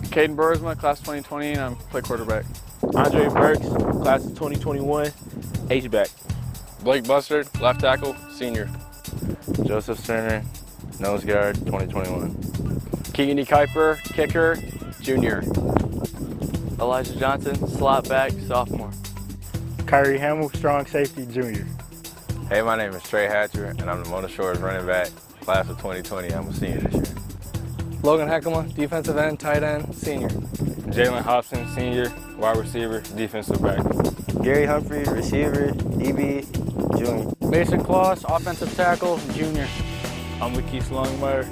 Caden Bursma, class 2020, and I'm play quarterback. Andre Burks, class of 2021, H-back. Blake Bustard, left tackle, senior. Joseph Sterner, nose guard, 2021. Keegan Kuiper, kicker, junior. Elijah Johnson, slot back, sophomore. Kyrie Hamill, strong safety, junior. Hey, my name is Trey Hatcher, and I'm the Mona Shores running back, class of 2020. I'm a senior this year. Logan Heckema, defensive end, tight end, senior. Jalen Hobson, senior, wide receiver, defensive back. Gary Humphrey, receiver, DB, junior. Mason Kloss, offensive tackle, junior. I'm Lakeith Longmire,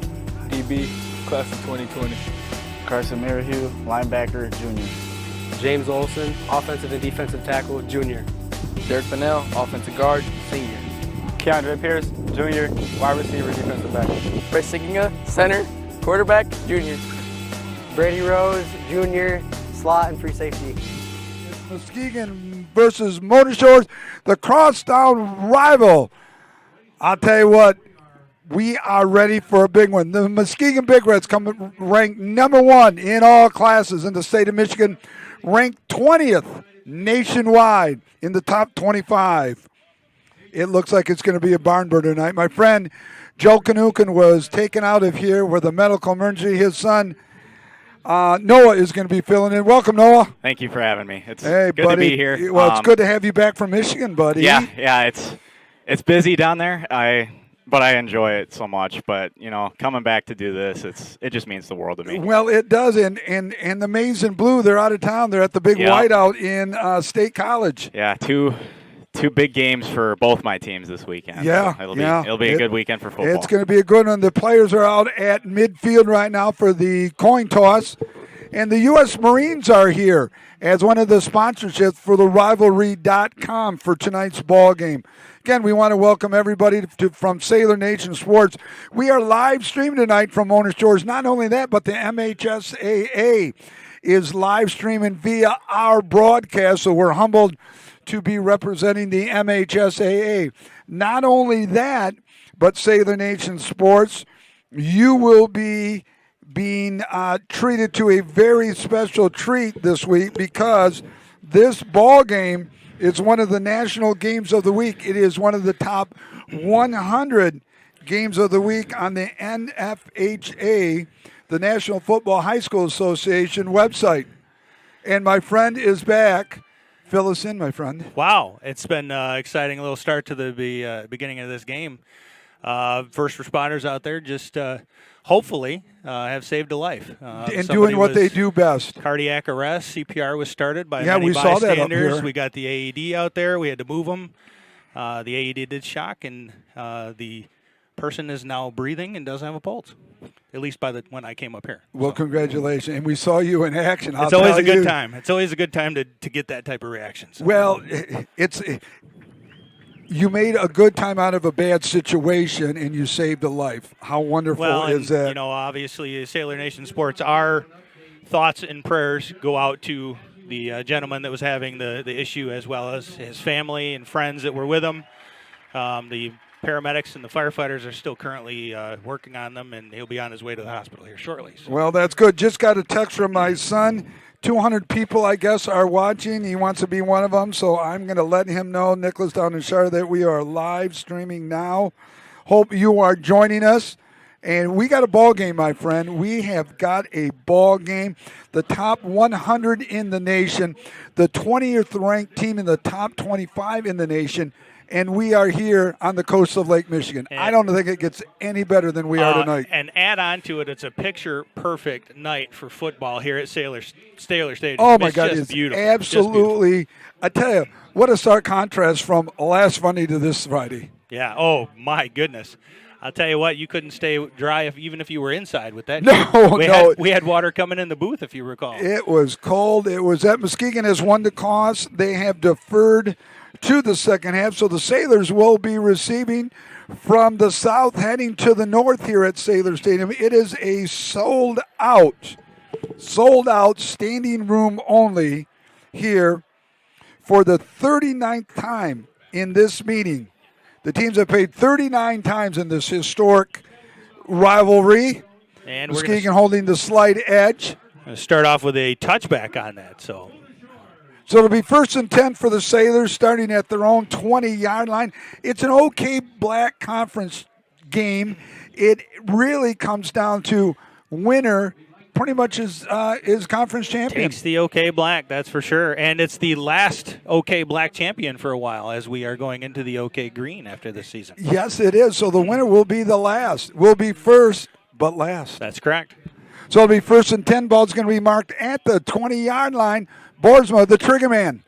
DB, class of 2020. Carson Merrihew, linebacker, junior. James Olson, offensive and defensive tackle, junior. Derek Fennell, offensive guard, senior. Keandre Pierce, junior, wide receiver, defensive back. Bryce Siginga, center, quarterback, junior. Brady Rose, junior, slot and free safety. Muskegon versus Mona Shores, the crosstown rival. I'll tell you what, we are ready for a big one. The Muskegon Big Reds come ranked number 1 in all classes in the state of Michigan, ranked 20th nationwide in the top 25. It looks like it's going to be a barn burner tonight. My friend Joe Kanukin was taken out of here with a medical emergency. His son, Noah, is going to be filling in. Welcome, Noah. Thank you for having me. It's good buddy. To be here. Well, it's good to have you back from Michigan, buddy. Yeah, it's busy down there. But I enjoy it so much. But, coming back to do this, it just means the world to me. Well, it does. And the Maize and Blue, they're out of town. They're at the big whiteout in State College. Yeah, two big games for both my teams this weekend. Yeah, so it'll be a good weekend for football. It's going to be a good one. The players are out at midfield right now for the coin toss. And the U.S. Marines are here as one of the sponsorships for the rivalry.com for tonight's ball game. Again, we want to welcome everybody from Sailor Nation Sports. We are live streaming tonight from Mona Shores. Not only that, but the MHSAA is live streaming via our broadcast, so we're humbled to be representing the MHSAA. Not only that, but Sailor Nation Sports, you will be being treated to a very special treat this week because this ball game is one of the national games of the week. It is one of the top 100 games of the week on the NFHA, the National Football High School Association website. And my friend is back. Fill us in, my friend. Wow, it's been exciting little start to the beginning of this game. First responders out there just hopefully have saved a life. And doing what they do best. Cardiac arrest, CPR was started by many we bystanders. saw that up here. We got the AED out there. We had to move them. The AED did shock, and the person is now breathing and doesn't have a pulse, at least when I came up here. Well, congratulations. And we saw you in action. It's always a good time. It's always a good time to get that type of reaction. So. Well, you made a good time out of a bad situation, and you saved a life. How wonderful is that? Obviously, Sailor Nation Sports, our thoughts and prayers go out to the gentleman that was having the issue, as well as his family and friends that were with him. The paramedics and the firefighters are still currently working on them, and he'll be on his way to the hospital here shortly. So. Well, that's good. Just got a text from my son. 200 people, I guess, are watching. He wants to be one of them, so I'm going to let him know, Nicholas down in Charlotte, that we are live streaming now. Hope you are joining us. And we got a ball game, my friend. We have got a ball game. The top 100 in the nation, the 20th ranked team in the top 25 in the nation, and we are here on the coast of Lake Michigan. I don't think it gets any better than we are tonight. And add on to it, it's a picture-perfect night for football here at Sailor Stadium. Oh, my God, it's beautiful. Absolutely. I tell you, what a stark contrast from last Friday to this Friday. Yeah, oh, my goodness. I'll tell you what, you couldn't stay dry even if you were inside with that. We had water coming in the booth, if you recall. It was cold. It was at Muskegon has won the cause. They have deferred to the second half, so the Sailors will be receiving from the south, heading to the north here at Sailor Stadium. It is a sold out, standing room only here for the 39th time in this meeting. The teams have played 39 times in this historic rivalry. And Muskegon holding the slight edge. Start off with a touchback on that. So it'll be 1st and 10 for the Sailors, starting at their own 20-yard line. It's an OK Black Conference game. It really comes down to winner pretty much is conference champion. Takes the OK Black, that's for sure. And it's the last OK Black champion for a while, as we are going into the OK Green after this season. Yes, it is. So the winner will be the last. Will be first, but last. That's correct. So it'll be 1st and 10. Ball's going to be marked at the 20-yard line. Boersma, the trigger man.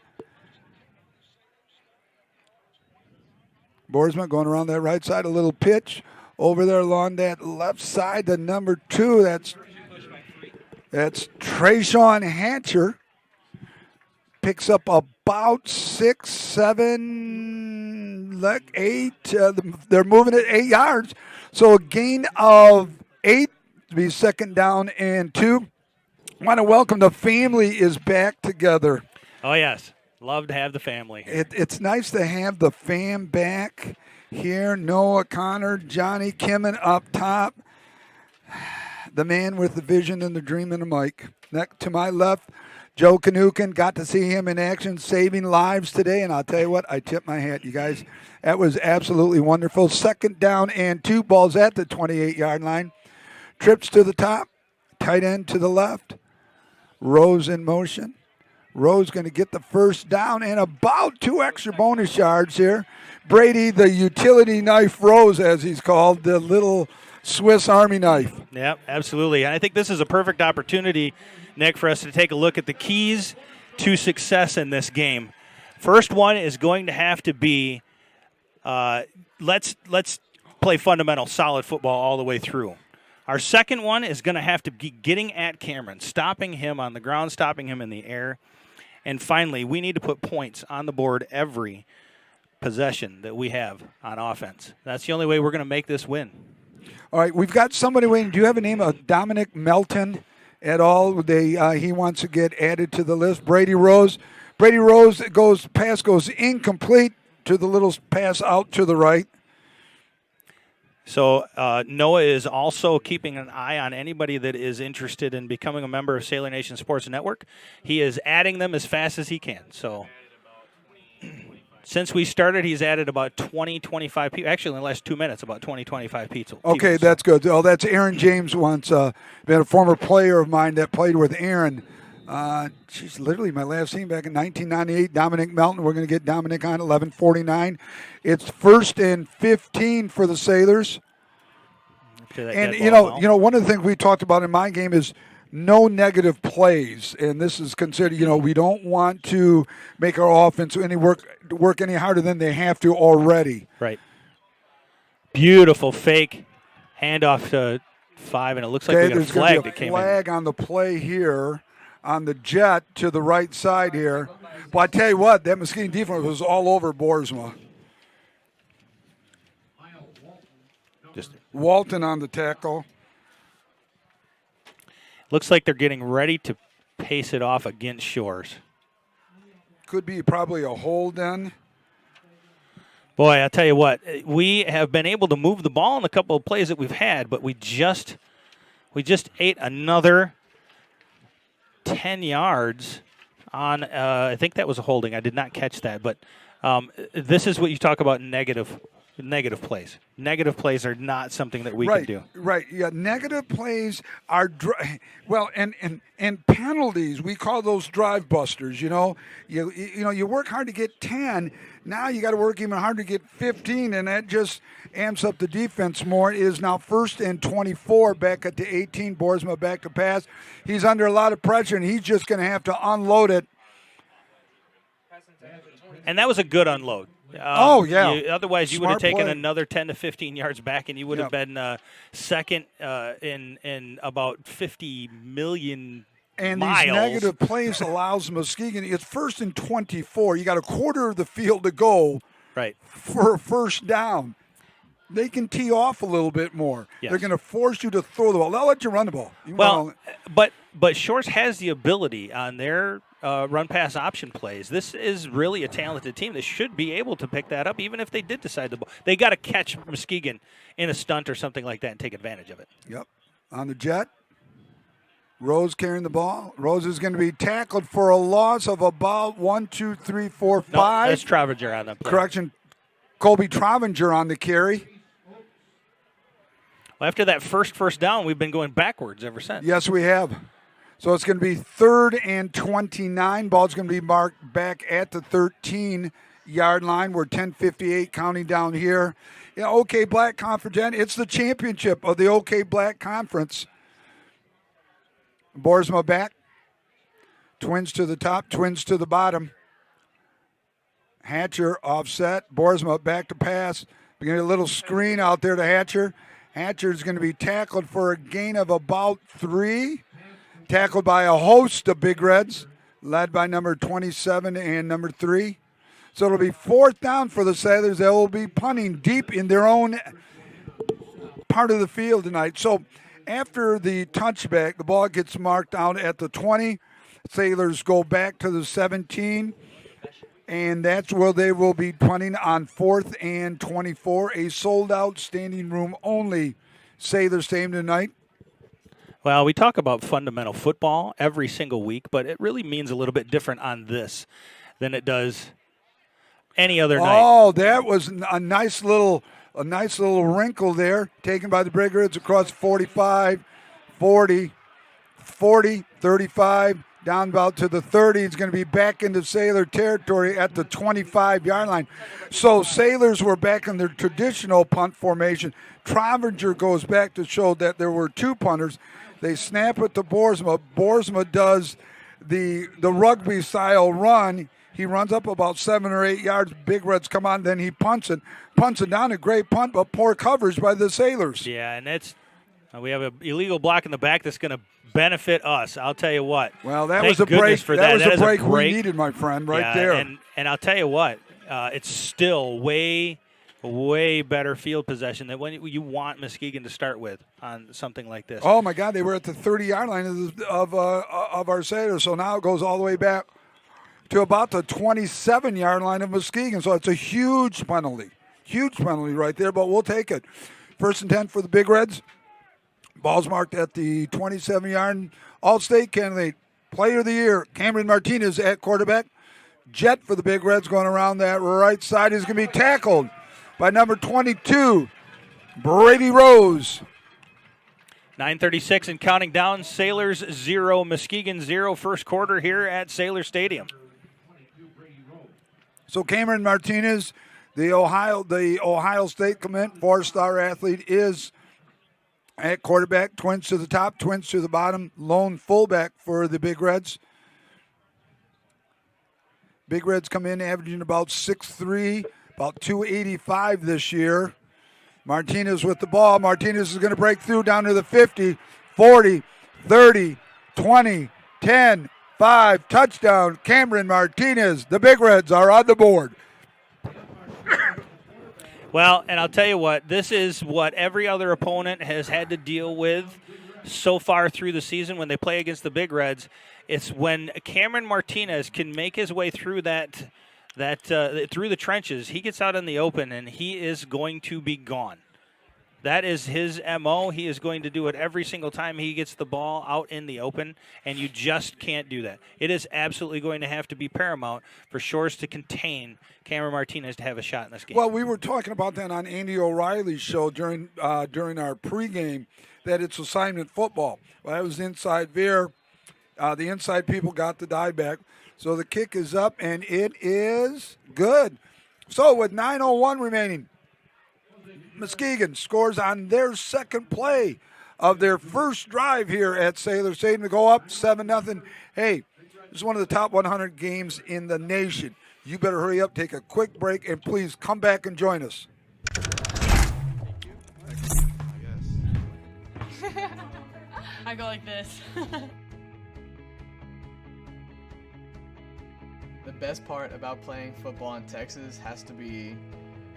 Boersma going around that right side, a little pitch over there along that left side. The number 2, that's Trayshawn Hatcher. Picks up about 6, 7, 8. They're moving it 8 yards. So a gain of 8 to be 2nd down and 2. I want to welcome the family is back together. Oh, yes. Love to have the family here. It's nice to have the fam back here. Noah Connor, Johnny Kimmin up top. The man with the vision and the dream and the mic. Next to my left, Joe Kanukin. Got to see him in action, saving lives today. And I'll tell you what, I tip my hat, you guys. That was absolutely wonderful. 2nd down and 2. Balls at the 28-yard line. Trips to the top. Tight end to the left. Rose in motion. Rose going to get the 1st down and about 2 extra bonus yards here. Brady, the utility knife Rose, as he's called, the little Swiss Army knife. Yep, absolutely. And I think this is a perfect opportunity, Nick, for us to take a look at the keys to success in this game. First one is going to have to be let's play fundamental, solid football all the way through. Our second one is going to have to be getting at Cameron, stopping him on the ground, stopping him in the air. And finally, we need to put points on the board every possession that we have on offense. That's the only way we're going to make this win. All right, we've got somebody waiting. Do you have a name of Dominic Melton at all? He wants to get added to the list. Brady Rose. Brady Rose pass goes incomplete to the little pass out to the right. So Noah is also keeping an eye on anybody that is interested in becoming a member of Sailor Nation Sports Network. He is adding them as fast as he can. So since we started, he's added about 20, 25 people. Actually, in the last 2 minutes, about 20, 25 people. Okay, that's good. Oh, that's Aaron James once. Been a former player of mine that played with Aaron. She's literally my last team back in 1998. Dominic Melton. We're going to get Dominic on 11:49. It's 1st and 15 for the Sailors. And you know, one of the things we talked about in my game is no negative plays, and this is considered. We don't want to make our offense work any harder than they have to already. Right. Beautiful fake handoff to 5, and it looks like we got a flag that came in. Flag on the play here. On the jet to the right side here. But I tell you what, that Muskegon defense was all over Boersma. Just Walton on the tackle. Looks like they're getting ready to pace it off against Shores. Could be probably a hold then. Boy, I tell you what, we have been able to move the ball in a couple of plays that we've had, but we just ate another 10 yards on, I think that was a holding. I did not catch that, but this is what you talk about negative plays. Negative plays are not something that we can do. Right, yeah. Negative plays are, and penalties, we call those drive busters, You work hard to get 10. Now you got to work even harder to get 15, and that just amps up the defense more. It is now 1st and 24, back at the 18. Boersma back to pass. He's under a lot of pressure, and he's just going to have to unload it. And that was a good unload. Otherwise, you would have taken another 10 to 15 yards back, and you would have been second in about 50 million and miles. These negative plays allows Muskegon. It's 1st and 24. You got a quarter of the field to go for a 1st down. They can tee off a little bit more. Yes. They're going to force you to throw the ball. They'll let you run the ball. But Shores has the ability on their run-pass option plays. This is really a talented team. They should be able to pick that up, even if they did decide the ball. They got to catch Muskegon in a stunt or something like that and take advantage of it. Yep. On the jet. Rose carrying the ball. Rose is going to be tackled for a loss of about 1, 2, 3, 4, 5. No, that's Travager on the play. Correction, Colby Travager on the carry. Well, after that first down, we've been going backwards ever since. Yes, we have. So it's going to be 3rd and 29. Ball's going to be marked back at the 13-yard line. We're 10:58 counting down here. Yeah, OK Black Conference. It's the championship of the OK Black Conference. Boersma back. Twins to the top, twins to the bottom. Hatcher offset. Boersma back to pass. Beginning a little screen out there to Hatcher. Hatcher is going to be tackled for a gain of about 3. Tackled by a host of Big Reds, led by number 27 and number 3. So it'll be 4th down for the Sailors. They will be punting deep in their own part of the field tonight. So after the touchback, the ball gets marked out at the 20. Sailors go back to the 17. And that's where they will be punting on 4th and 24. A sold-out standing room only Sailor Stadium tonight. Well, we talk about fundamental football every single week, but it really means a little bit different on this than it does any other night. Oh, that was a nice little wrinkle there, taken by the Big Reds across 45, 40, 35, down about to the 30. It's going to be back into Sailor territory at the 25-yard line. So Sailors were back in their traditional punt formation. Travager goes back to show that there were 2 punters. They snap it to Boersma. Boersma does the rugby-style run. He runs up about 7 or 8 yards. Big Reds come on, then he punts it down. A great punt, but poor coverage by the Sailors. Yeah, and it's we have an illegal block in the back that's going to benefit us. I'll tell you what. Well, that was a break. That was a break we needed, my friend, right there. And I'll tell you what. It's still way better field possession than when you want Muskegon to start with on something like this. Oh my God, they were at the 30-yard line of our Sailors, so now it goes all the way back to about the 27-yard line of Muskegon. So it's a huge penalty right there, but we'll take it. 1st and 10 for the Big Reds. Ball's marked at the 27-yard. All-State candidate, Player of the Year, Cameron Martinez at quarterback. Jet for the Big Reds going around that right side is going to be tackled by number 22, Brady Rose. 9:36 and counting down. Sailors 0, Muskegon 0, first quarter here at Sailor Stadium. So Cameron Martinez, the Ohio State commit, 4-star athlete, is at quarterback. Twins to the top, twins to the bottom. Lone fullback for the Big Reds. Big Reds come in averaging about 6'3", about 285 this year. Martinez with the ball. Martinez is going to break through down to the 50, 40, 30, 20, 10, 5. Touchdown, Cameron Martinez. The Big Reds are on the board. Well, and I'll tell you what, this is what every other opponent has had to deal with so far through the season when they play against the Big Reds. It's when Cameron Martinez can make his way through through the trenches. He gets out in the open, and he is going to be gone. That is his MO. He is going to do it every single time he gets the ball out in the open, and you just can't do that. It is absolutely going to have to be paramount for Shores to contain Cameron Martinez to have a shot in this game. Well, we were talking about that on Andy O'Reilly's show during our pregame, that it's assignment football. Well, that was inside veer. The inside people got the dive back. So the kick is up, and it is good. So with 9:01 remaining, Muskegon scores on their second play of their first drive here at Sailor Stadium to go up 7-0. Hey, this is one of the top 100 games in the nation. You better hurry up, take a quick break, and please come back and join us. I go like this. The best part about playing football in Texas has to be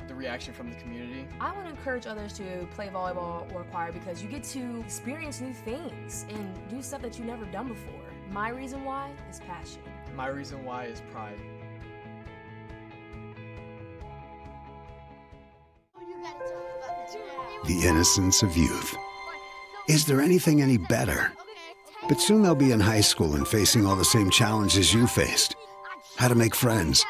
the reaction from the community. I want to encourage others to play volleyball or choir because you get to experience new things and do stuff that you've never done before. My reason why is passion. My reason why is pride. The innocence of youth. Is there anything any better? But soon they'll be in high school and facing all the same challenges you faced. How to make friends,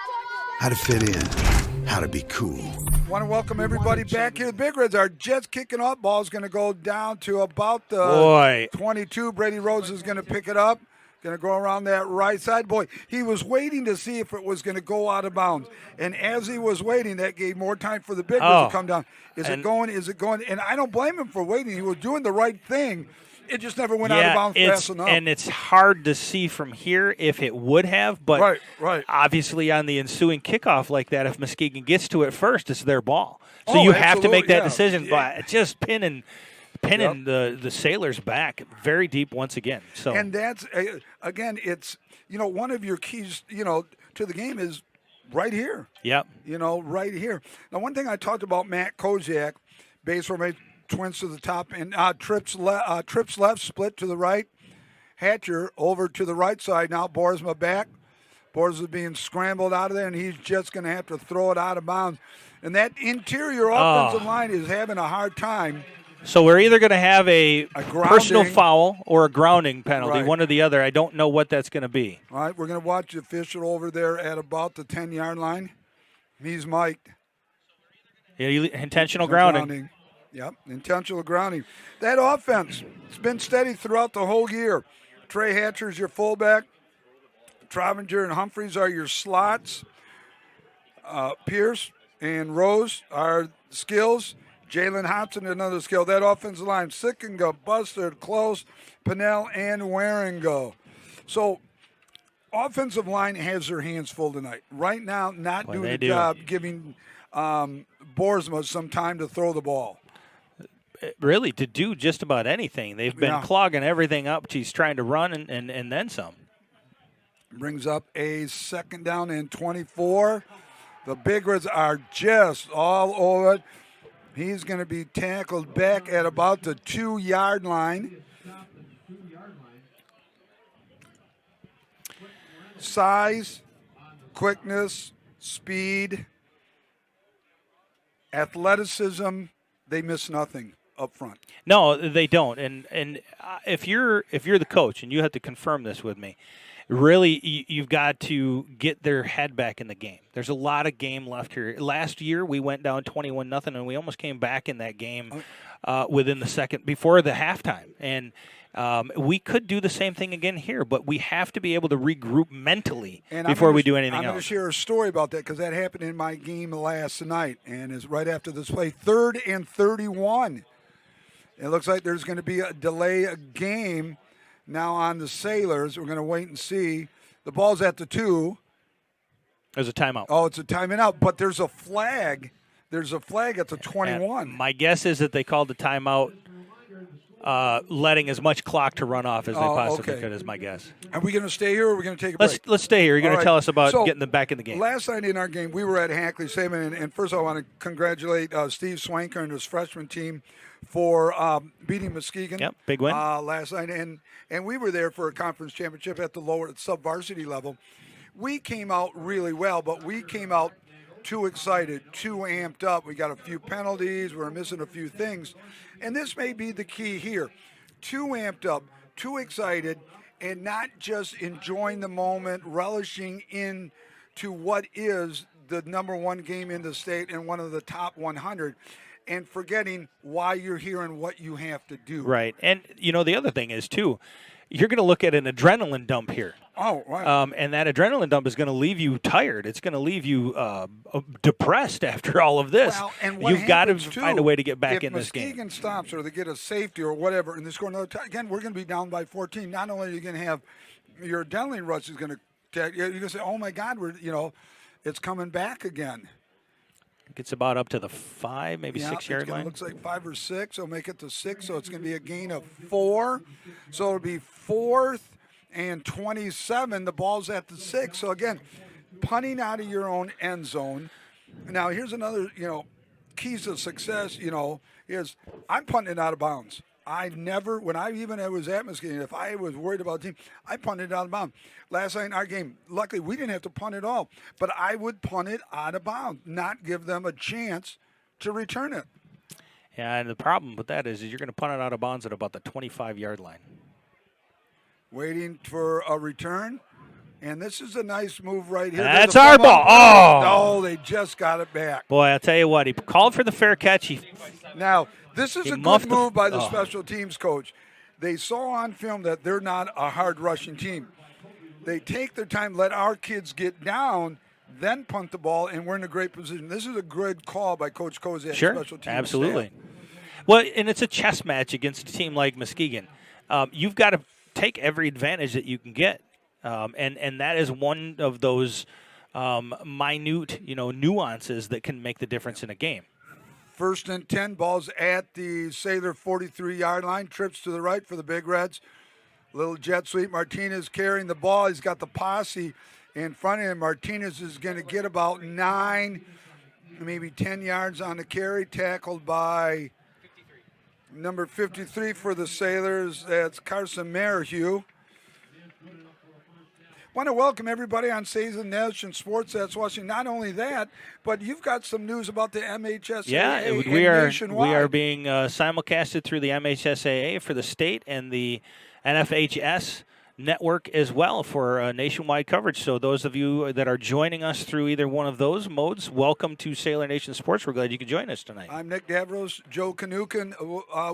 how to fit in, how to be cool. Want to welcome everybody back here. The Big Reds are just kicking off. Ball's going to go down to about the 22. Brady Rose is going to pick it up. Going to go around that right side. Boy, he was waiting to see if it was going to go out of bounds. And as he was waiting, that gave more time for the Big Reds to come down. Is it going? Is it going? And I don't blame him for waiting. He was doing the right thing. It just never went out of bounds fast enough. And it's hard to see from here if it would have, but obviously on the ensuing kickoff like that, if Muskegon gets to it first, it's their ball. So you have to make that decision by just pinning the Sailors back very deep once again. So and that's again, it's one of your keys to the game is right here. Yep. Right here. Now, one thing I talked about Matt Koziak, base formation, twins to the top, and trips left, split to the right. Hatcher over to the right side now. Boersma back. Boersma being scrambled out of there, and he's just going to have to throw it out of bounds. And that interior offensive line is having a hard time. So we're either going to have a personal foul or a grounding penalty, one or the other. I don't know what that's going to be. All right, we're going to watch the official over there at about the 10-yard line. He's mic'd. Yeah, intentional grounding. Yep, intentional grounding. That offense, it's been steady throughout the whole year. Trey Hatcher's your fullback. Trovinger and Humphreys are your slots. Pierce and Rose are skills. Jalen Hobson, another skill. That offensive line, Sickinga, Bustard, Close, Pinnell, and Waringo. So, offensive line has their hands full tonight. Right now, not doing the job, giving Boersma some time to throw the ball. Really, to do just about anything. They've been clogging everything up. He's trying to run and then some. Brings up a second down and 24. The Big Reds are just all over it. He's going to be tackled back at about the 2-yard line. Size, quickness, speed, athleticism, they miss nothing up front. No, they don't. And if you're the coach, and you have to confirm this with me, really you've got to get their head back in the game. There's a lot of game left here. Last year we went down 21-0, and we almost came back in that game within the second before the halftime. And we could do the same thing again here, but we have to be able to regroup mentally before we do anything else. I'm going to share a story about that because that happened in my game last night, and it's right after this play. 3rd and 31. It looks like there's going to be a delay game now on the Sailors. We're going to wait and see. The ball's at the 2. There's a timeout. Oh, it's a timeout, but there's a flag. There's a flag at the 21. And my guess is that they called the timeout letting as much clock to run off as they possibly could, is my guess. Are we going to stay here or are we going to take a break? Let's stay here. You're going to tell us about getting them back in the game. Last night in our game, we were at Hackley Stadium, and first I want to congratulate Steve Swanker and his freshman team for beating Muskegon. Yep, big win. Last night, and we were there for a conference championship at the lower sub-varsity level. We came out really well, but we came out too excited, too amped up. We got a few penalties. We're missing a few things. And this may be the key here. Too amped up, too excited, and not just enjoying the moment, relishing into what is the number one game in the state and one of the top 100, and forgetting why you're here and what you have to do. Right. And, the other thing is, too, you're going to look at an adrenaline dump here. Oh, right. And that adrenaline dump is going to leave you tired. It's going to leave you depressed after all of this. Well, and you've got to find a way to get back in this game. If Muskegon stops or they get a safety or whatever and they score another time, again, we're going to be down by 14. Not only are you going to have your adrenaline rush is going to you're going to say, oh, my God, it's coming back again. It's about up to the 5, maybe 6-yard line. It looks like 5 or 6. So make it to 6. So it's going to be a gain of 4. So it'll be 4th and 27. The ball's at the 6. So again, punting out of your own end zone. Now here's another, keys to success. Is I'm punting it out of bounds. I never, when I was at Muskegon, if I was worried about the team, I punted it out of bounds. Last night in our game, luckily we didn't have to punt it all, but I would punt it out of bounds, not give them a chance to return it. Yeah, and the problem with that is you're going to punt it out of bounds at about the 25-yard line. waiting for a return. And this is a nice move right here. That's our ball. Oh, they just got it back. Boy, I'll tell you what, he called for the fair catch. Now, this is a good move by the special teams coach. They saw on film that they're not a hard rushing team. They take their time, let our kids get down, then punt the ball, and we're in a great position. This is a good call by Coach Kozak. Sure, special teams absolutely. Staff. Well, and it's a chess match against a team like Muskegon. You've got to take every advantage that you can get. And that is one of those minute, nuances that can make the difference in a game. 1st and 10, balls at the Sailor 43-yard line. Trips to the right for the Big Reds. Little jet sweep. Martinez carrying the ball. He's got the posse in front of him. Martinez is going to get about 9, maybe 10 yards on the carry. Tackled by number 53 for the Sailors. That's Carson Merrihew. Want to welcome everybody on Season Nation Sports that's watching. Not only that, but you've got some news about the MHSAA. Yeah, we are being simulcasted through the MHSAA for the state and the NFHS network as well for nationwide coverage. So those of you that are joining us through either one of those modes, welcome to Sailor Nation Sports. We're glad you could join us tonight. I'm Nick Davros, Joe Kanukin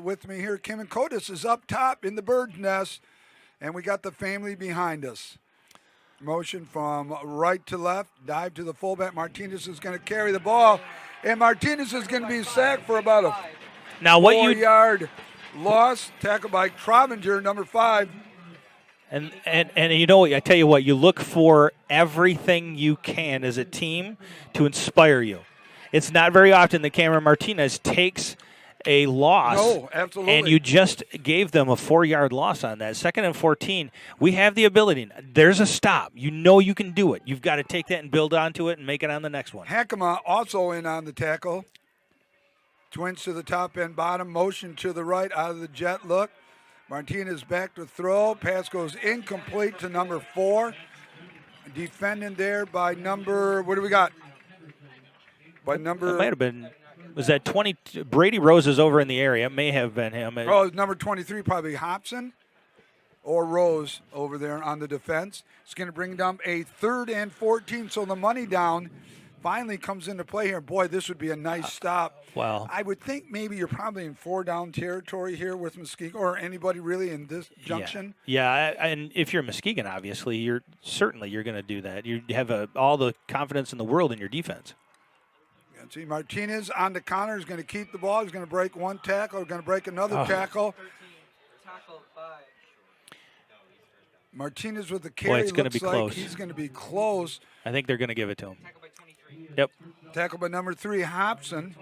with me here. Kim and Kotis is up top in the bird's nest, and we got the family behind us. Motion from right to left, dive to the fullback. Martinez is going to carry the ball, and Martinez is going to be sacked for about a 4-yard loss. Tackled by Trovinger, number 5. And I tell you what, you look for everything you can as a team to inspire you. It's not very often that Cameron Martinez takes a loss. No, absolutely. And you just gave them a 4-yard loss on that. 2nd and 14, we have the ability. There's a stop. You know you can do it. You've got to take that and build onto it and make it on the next one. Hakema also in on the tackle. Twins to the top and bottom. Motion to the right out of the jet look. Martinez back to throw. Pass goes incomplete to number 4. Defending there by number, what do we got? By number. It might have been. Was that 20? Brady Rose is over in the area. It may have been him. Oh, number 23, probably Hobson or Rose over there on the defense. It's going to bring down a 3rd and 14. So the money down finally comes into play here. Boy, this would be a nice stop. Wow. I would think maybe you're probably in 4-down territory here with Muskegon or anybody really in this junction. Yeah, and if you're Muskegon, obviously, you're going to do that. You have all the confidence in the world in your defense. See, Martinez on the counter is going to keep the ball. He's going to break one tackle. He's going to break another tackle. Martinez with the carry. Boy, it's going to be close. He's going to be close. I think they're going to give it to him. Yep. Tackle by number 3, Hobson.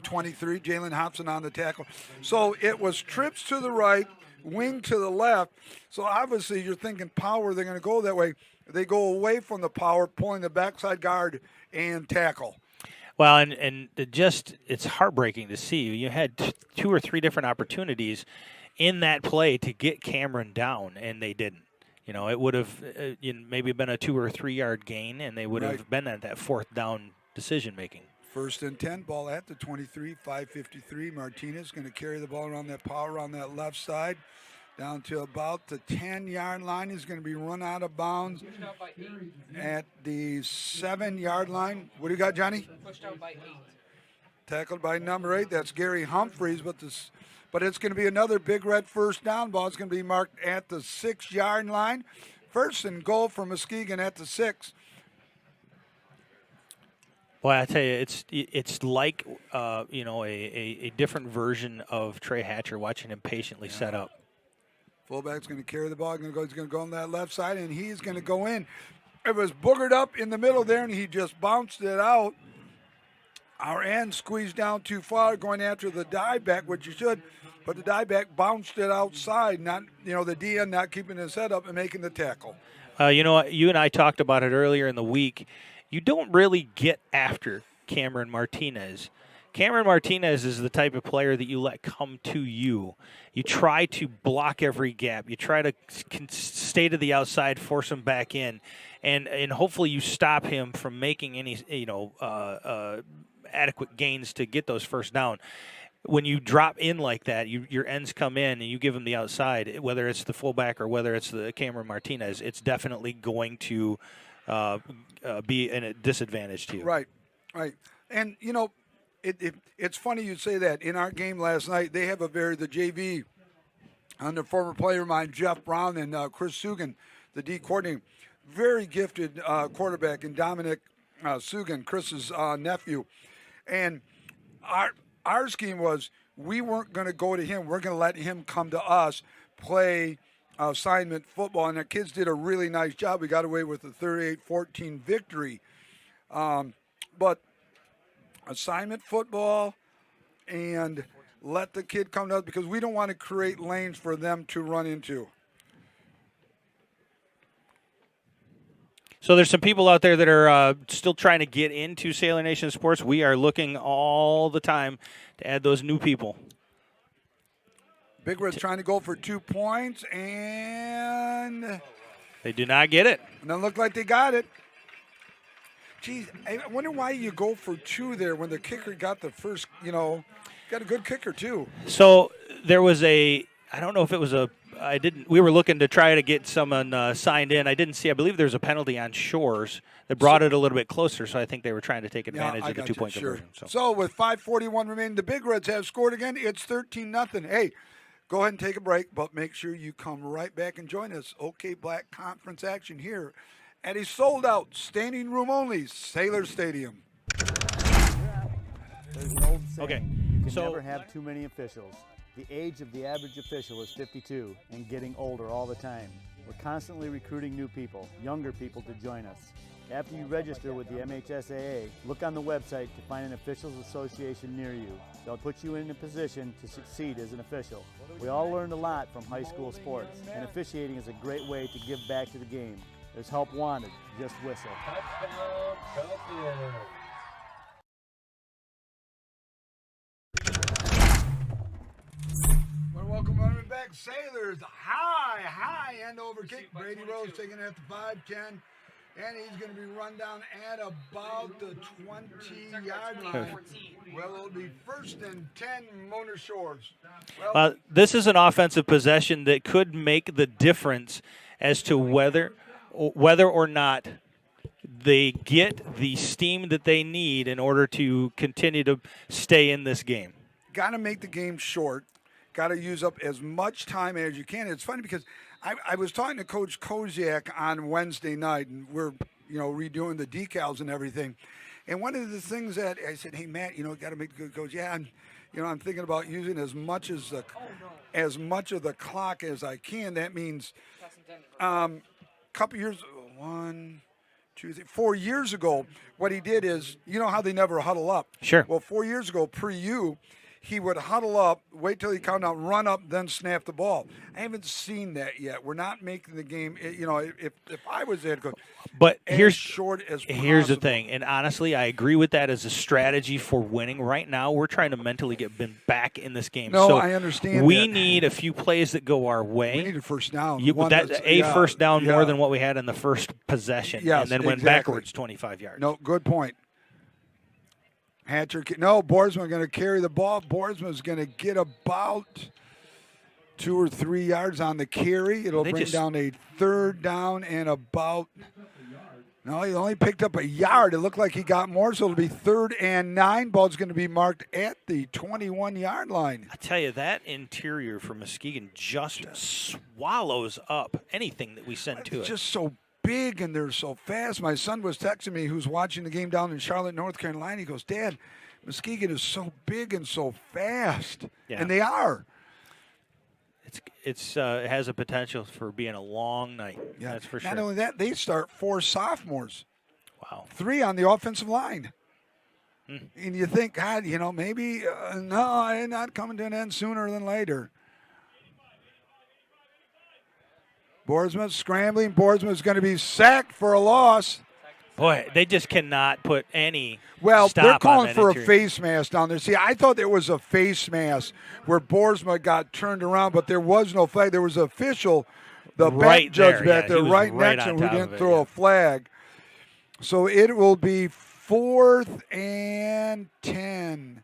23, Jalen Hobson on the tackle. So it was trips to the right, wing to the left. So obviously you're thinking power, they're going to go that way. They go away from the power, pulling the backside guard and tackle. Well, and it's heartbreaking to see. You had 2 or 3 different opportunities in that play to get Cameron down, and they didn't. It would have maybe been a 2 or 3 yard gain, and they would have been at that 4th down decision making. 1st and 10, ball at the 23, 5:53. Martinez going to carry the ball around that power on that left side. Down to about the 10-yard line. He's going to be run out of bounds at the 7-yard line. What do you got, Johnny? Pushed out by 8. Tackled by number 8. That's Gary Humphreys. But it's going to be another Big Red 1st down ball. It's going to be marked at the 6-yard line. 1st and goal for Muskegon at the 6. Well, I tell you, it's like a different version of Trey Hatcher, watching him patiently set up. Fullback's going to carry the ball. He's going to go on that left side, and he's going to go in. It was boogered up in the middle there, and he just bounced it out. Our end squeezed down too far, going after the dive back, which you should, but the dive back bounced it outside. Not, the DN not keeping his head up and making the tackle. You and I talked about it earlier in the week. You don't really get after Cameron Martinez. Cameron Martinez is the type of player that you let come to you. You try to block every gap. You try to stay to the outside, force him back in, and hopefully you stop him from making any adequate gains to get those 1st down. when you drop in like that, your ends come in and you give them the outside, whether it's the fullback or whether it's the Cameron Martinez, it's definitely going to be a disadvantage to you. Right. And, it's funny you say that. In our game last night, they have the JV, under former player of mine, Jeff Brown, and Chris Sugan, the D coordinator, very gifted quarterback, and Dominic Sugan, Chris's nephew. And our scheme was we weren't going to go to him. We're going to let him come to us, play assignment football. And the kids did a really nice job. We got away with a 38-14 victory. But assignment football and let the kid come to us because we don't want to create lanes for them to run into. So there's some people out there that are still trying to get into Sailor Nation sports. We are looking all the time to add those new people. Big Red's trying to go for 2 points, and they do not get it. And it looked like they got it. Geez, I wonder why you go for 2 there when the kicker got the first, got a good kicker too. So there was I don't know if it was we were looking to try to get someone signed in. I believe there was a penalty on Shores that brought it a little bit closer, so I think they were trying to take advantage of the 2-point conversion. So with 5:41 remaining, the Big Reds have scored again. It's 13-0. Hey, go ahead and take a break, but make sure you come right back and join us. OK Black Conference action here at a sold-out, standing room only, Sailor Stadium. There's an old saying, okay, you can never have too many officials. The age of the average official is 52 and getting older all the time. We're constantly recruiting new people, younger people to join us. After you register with the MHSAA, look on the website to find an officials association near you. They'll put you in a position to succeed as an official. We all learned a lot from high school sports, and officiating is a great way to give back to the game. There's help wanted, just whistle. Welcome running back, Sailors. High end over kick. Brady Rose taking it at the 5-10, and he's going to be run down at about the 20-yard line. Well, it'll be 1st and 10, Mona Shores. This is an offensive possession that could make the difference as to whether or not they get the steam that they need in order to continue to stay in this game. Got to make the game short. Got to use up as much time as you can. It's funny because I was talking to Coach Koziak on Wednesday night, and we're redoing the decals and everything. And one of the things that I said, hey Matt, got to make the good coach. Yeah, I'm thinking about using as much of the clock as I can. That means couple years, 4 years ago, what he did is, how they never huddle up. Sure. Well, 4 years ago, pre-U, he would huddle up, wait till he count down, run up, then snap the ball. I haven't seen that yet. We're not making the game. If I was there, but as short as possible. Here's the thing, and honestly, I agree with that as a strategy for winning. Right now, we're trying to mentally get back in this game. No, so I understand. We need a few plays that go our way. We need a first down. First down more than what we had in the first possession, and then went backwards 25 yards. No, good point. Hatcher, no, Boersma going to carry the ball. Boersma's going to get about 2 or 3 yards on the carry. It'll bring down a 3rd down and about. No, he only picked up a yard. It looked like he got more, so it'll be 3rd and 9. Ball's going to be marked at the 21-yard line. I tell you, that interior for Muskegon just swallows up anything that we send to it. It's just so big and they're so fast. My son was texting me, who's watching the game down in Charlotte, North Carolina. He goes, Dad, Muskegon is so big and so fast. Yeah. And they are. It has a potential for being a long night. Yeah. That's for sure. Not only that, they start 4 sophomores. Wow. 3 on the offensive line. And you think, God, maybe, no, they're not coming to an end sooner than later. Boersma scrambling. Boersma's going to be sacked for a loss. Boy, they just cannot put any Well, stop they're calling on for interior. a face mask down there. See, I thought there was a face mask where Boersma got turned around, but there was no flag. There was an official, the right back judge there, back yeah, there, he was right right next to on him, who top didn't of it, throw yeah. a flag. So it will be 4th and 10.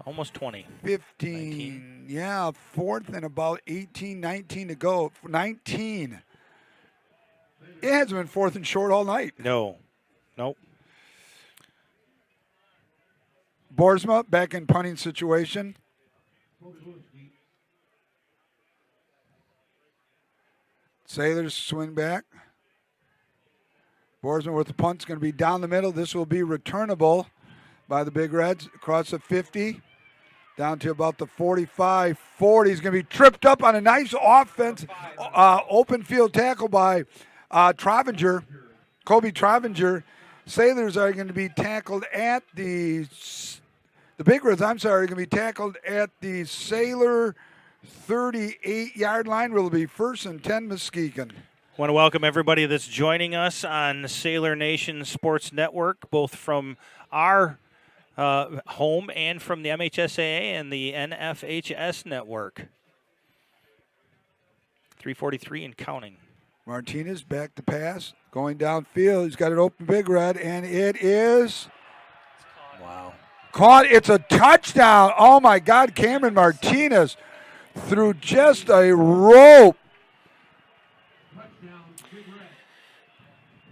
Almost 20. 15. 19. Yeah, fourth and about 18, 19 to go. 19. It hasn't been fourth and short all night. No. Nope. Boersma back in punting situation. Sailors swing back. Boersma with the punt's going to be down the middle. This will be returnable by the Big Reds across the 50. Down to about the 45, 40. He's going to be tripped up on a nice offense, open field tackle by Travinger, Kobe Travinger. Sailors are going to be tackled at the Big Reds, are going to be tackled at the Sailor 38-yard line. Will be 1st and 10 Muskegon. Want to welcome everybody that's joining us on Sailor Nation Sports Network, both from our home and from the MHSAA and the NFHS network. 3:43 and counting. Martinez back to pass, going downfield. He's got an open Big Red, and it is caught. It's a touchdown. Oh, my God. Cameron Martinez threw just a rope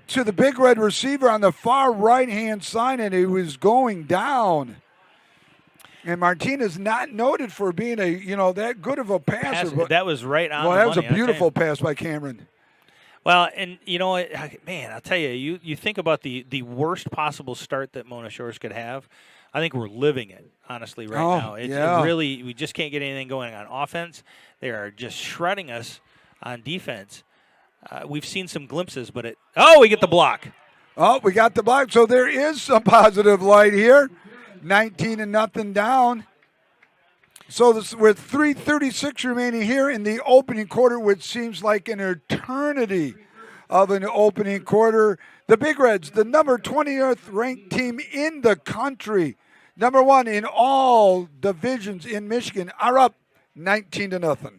to the Big Red receiver on the far right-hand side, and he was going down. And Martinez not noted for being that good of a passer. But, that was right on. Well, the that was money, a beautiful pass by Cameron. Well, and man, I'll tell you, you think about the worst possible start that Mona Shores could have. I think we're living it, honestly, right now. It really, we just can't get anything going on offense. They are just shredding us on defense. We've seen some glimpses, but we get the block. Oh, we got the block. So there is some positive light here. 19-0 down. So with 3:36 remaining here in the opening quarter, which seems like an eternity of an opening quarter, the Big Reds, the number 20th ranked team in the country, number 1 in all divisions in Michigan, are up 19-0.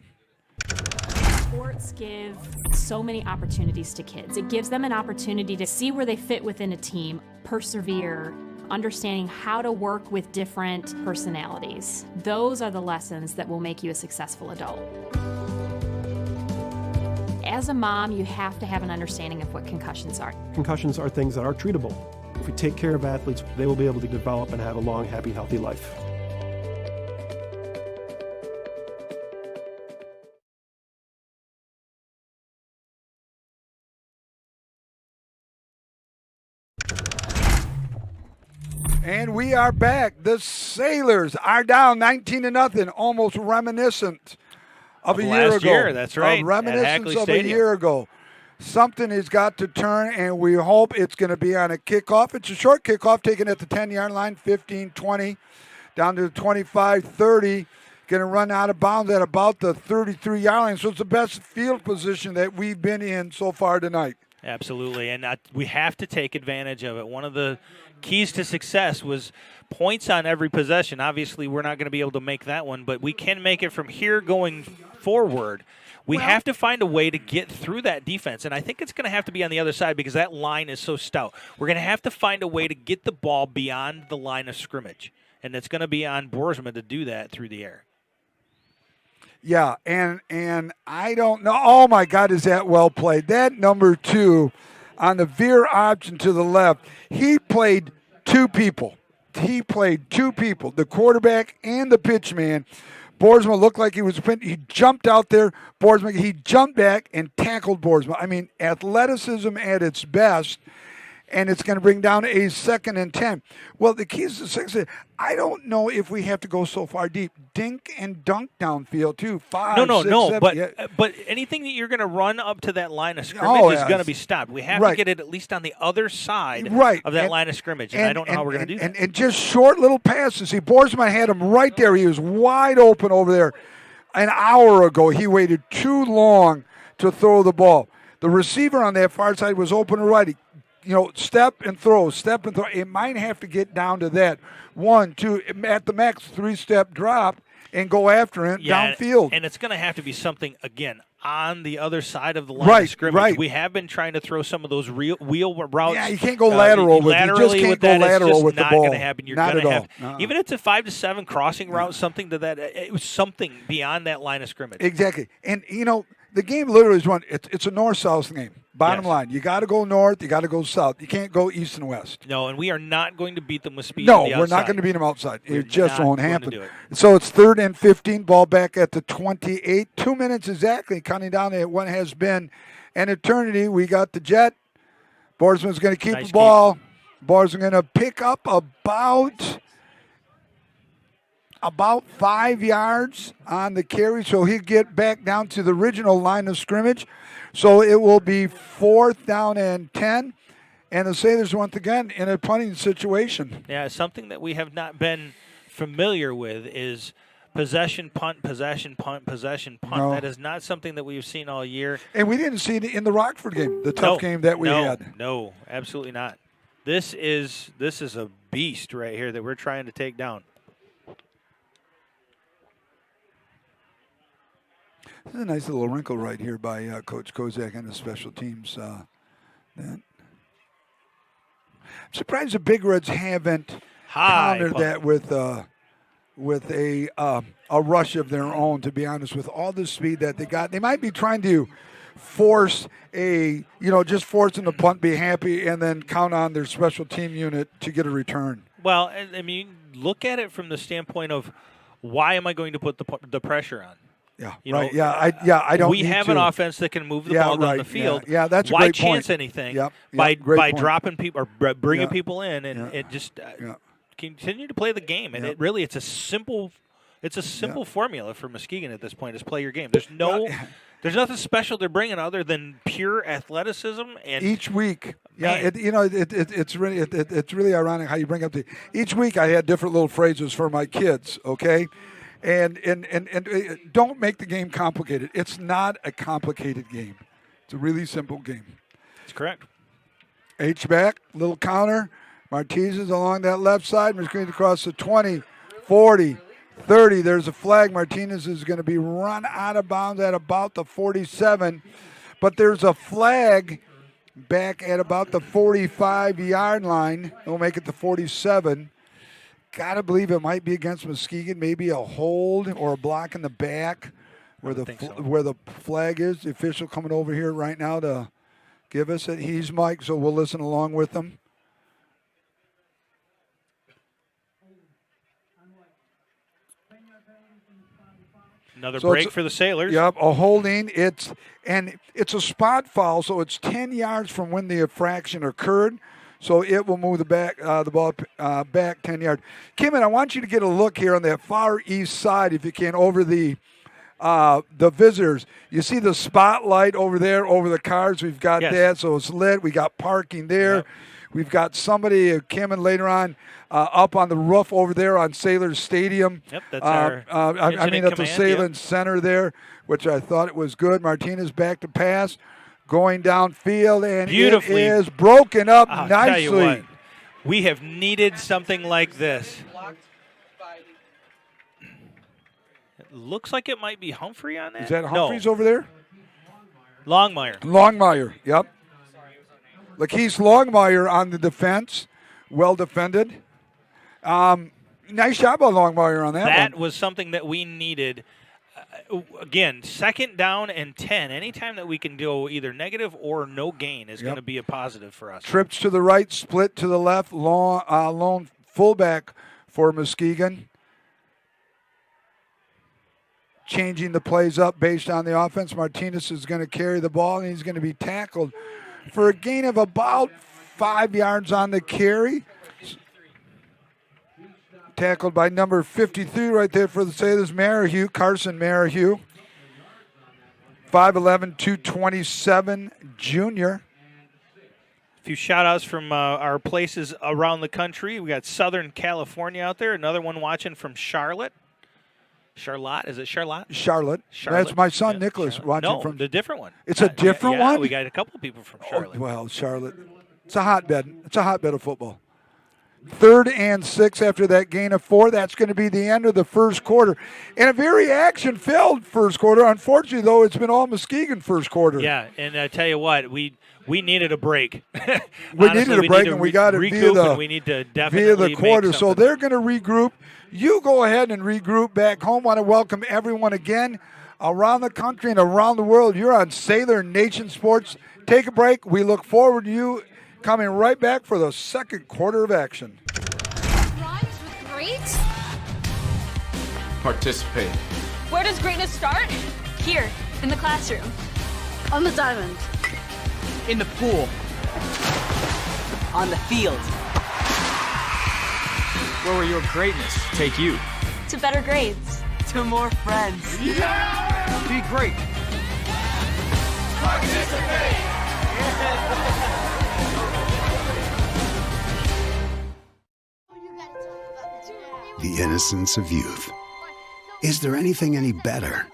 Sports give so many opportunities to kids. It gives them an opportunity to see where they fit within a team, persevere, understanding how to work with different personalities. Those are the lessons that will make you a successful adult. As a mom, you have to have an understanding of what concussions are. Concussions are things that are treatable. If we take care of athletes, they will be able to develop and have a long, happy, healthy life. And we are back. The Sailors are down 19-0, almost reminiscent of a year ago. Last year, that's right. Reminiscence of a year ago. Something has got to turn, and we hope it's going to be on a kickoff. It's a short kickoff taken at the 10-yard line, 15-20, down to the 25-30. Going to run out of bounds at about the 33-yard line. So it's the best field position that we've been in so far tonight. Absolutely, and we have to take advantage of it. One of the keys to success was points on every possession. Obviously, we're not going to be able to make that one, but we can make it from here going forward. We have to find a way to get through that defense, and I think it's going to have to be on the other side because that line is so stout. We're going to have to find a way to get the ball beyond the line of scrimmage, and it's going to be on Boersma to do that through the air. Yeah, and I don't know. Oh, my God, is that well played. That number 2 on the veer option to the left, he played 2 people. He played 2 people, the quarterback and the pitch man. Boersma looked like he was – he jumped out there. Boersma, he jumped back and tackled Boersma. I mean, athleticism at its best, and it's going to bring down a 2nd and 10. Well, the key is to 6. I don't know if we have to go so far deep. Dink and dunk downfield, too. 5, 6, 7. But anything that you're going to run up to that line of scrimmage is going to be stopped. We have to get it at least on the other side of that line of scrimmage, and I don't know how we're going to do that. And just short little passes. See, Boersma had him right there. He was wide open over there. An hour ago, he waited too long to throw the ball. The receiver on that far side was open to right. Step and throw, step and throw. It might have to get down to that 1, 2, at the max 3-step drop and go after him downfield. And it's going to have to be something, again, on the other side of the line of scrimmage. Right. We have been trying to throw some of those wheel routes. Yeah, you can't go lateral with it. You just can't go lateral with the ball. It's not going to happen. You're not going to at have, all. even if it's a 5 to 7 crossing route, something to that. It was something beyond that line of scrimmage. Exactly. And, the game literally is one. It's a north-south game. Bottom line, you got to go north. You got to go south. You can't go east and west. No, and we are not going to beat them with speed. No, on the we're not outside. going to beat them outside. We're It just not won't going happen. to do it. So it's 3rd and 15. Ball back at the 28. 2 minutes exactly, counting down at what has been an eternity. We got the jet. Borsman's going to keep the ball. Borsman's going to pick up about 5 yards on the carry, so he'll get back down to the original line of scrimmage. So it will be 4th down and 10. And the Sailors, once again, in a punting situation. Yeah, something that we have not been familiar with is possession, punt, possession, punt, possession, punt. No. That is not something that we've seen all year. And we didn't see it in the Rockford game, the tough game that we had. No, absolutely not. This is a beast right here that we're trying to take down. This is a nice little wrinkle right here by Coach Kozak and the special teams. I'm surprised the Big Reds haven't countered that with a rush of their own, to be honest, with all the speed that they got. They might be trying to force just forcing the punt, be happy, and then count on their special team unit to get a return. Well, I mean, look at it from the standpoint of why am I going to put the pressure on? Yeah, right. I don't. We have an offense that can move the ball down the field. Yeah, that's a why great point. Why chance anything by dropping people or bringing people in and it just continue to play the game? And it's a simple formula for Muskegon at this point: is play your game. There's nothing special they're bringing other than pure athleticism. And each week, it's really ironic how you bring up each week. I had different little phrases for my kids. Okay. And don't make the game complicated. It's not a complicated game. It's a really simple game. That's correct. H-back, little counter. Martinez along that left side. Muskegon across the 20, 40, 30. There's a flag. Martinez is going to be run out of bounds at about the 47. But there's a flag back at about the 45-yard line. It'll make it the 47. Got to believe it might be against Muskegon, maybe a hold or a block in the back where the flag is. The official coming over here right now to give us it. He's Mike, so we'll listen along with them. Another break for the Sailors. Yep, a holding. It's a spot foul, so it's 10 yards from when the infraction occurred. So it will move the ball back 10 yards. Kimmin, I want you to get a look here on that far east side, if you can, over the visitors. You see the spotlight over there over the cars? We've got that, so it's lit. We got parking there. Yep. We've got somebody, Kimmin, later on up on the roof over there on Sailors Stadium. Yep, that's our at the Salem Center there, which I thought it was good. Martinez back to pass. Going downfield, and beautifully. It is broken up I'll nicely. Tell you what, we have needed something like this. It looks like it might be Humphrey on that. Is that Humphreys over there? Longmire, yep. Lakeith Longmire on the defense. Well defended. Nice job by Longmire on that one. That was something that we needed. Again, 2nd down and 10. Anytime that we can go either negative or no gain is going to be a positive for us. Trips to the right, split to the left, lone fullback for Muskegon. Changing the plays up based on the offense. Martinez is going to carry the ball, and he's going to be tackled for a gain of about 5 yards on the carry. Tackled by number 53 right there for the Sailors, Carson Merrihew. 5'11", 227 junior. A few shout-outs from our places around the country. We got Southern California out there. Another one watching from Charlotte. Is it Charlotte? Charlotte. That's my son, Nicholas, watching from the different one. It's a different one? We got a couple of people from Charlotte. Well, Charlotte. It's a hotbed. It's a hotbed of football. 3rd and 6 after that gain of 4. That's going to be the end of the first quarter. And a very action-filled first quarter. Unfortunately, though, it's been all Muskegon first quarter. Yeah, and I tell you what, we needed a break. We Honestly, needed a break, and we got it we need to definitely via the quarter. make So something. they're going to regroup. You go ahead and regroup back home. Want to welcome everyone again around the country and around the world. You're on Sailor Nation Sports. Take a break. We look forward to you coming right back for the second quarter of action. Rhymes with great? Participate. Where does greatness start? Here, in the classroom. On the diamond. In the pool. On the field. Where will your greatness take you? To better grades. To more friends. Yeah! Be great. Participate. The innocence of youth. Is there anything any better?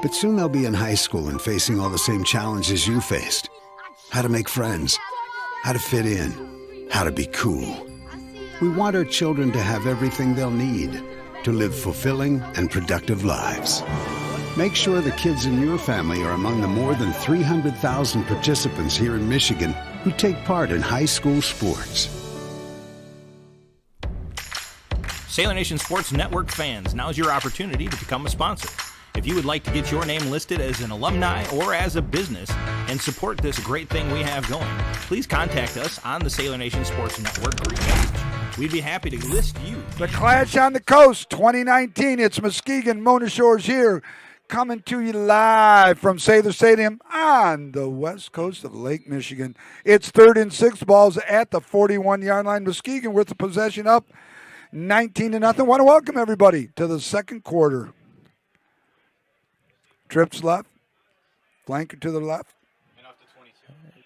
But soon they'll be in high school and facing all the same challenges you faced. How to make friends, how to fit in, how to be cool. We want our children to have everything they'll need to live fulfilling and productive lives. Make sure the kids in your family are among the more than 300,000 participants here in Michigan who take part in high school sports. Sailor Nation Sports Network fans, now's your opportunity to become a sponsor. If you would like to get your name listed as an alumni or as a business and support this great thing we have going, please contact us on the Sailor Nation Sports Network group page. We'd be happy to list you. The Clash on the Coast 2019. It's Muskegon Mona Shores here, coming to you live from Sailor Stadium on the west coast of Lake Michigan. It's 3rd and 6 balls at the 41-yard line. Muskegon with the possession up 19-0. Want to welcome everybody to the second quarter. Trips left, flanker to the left.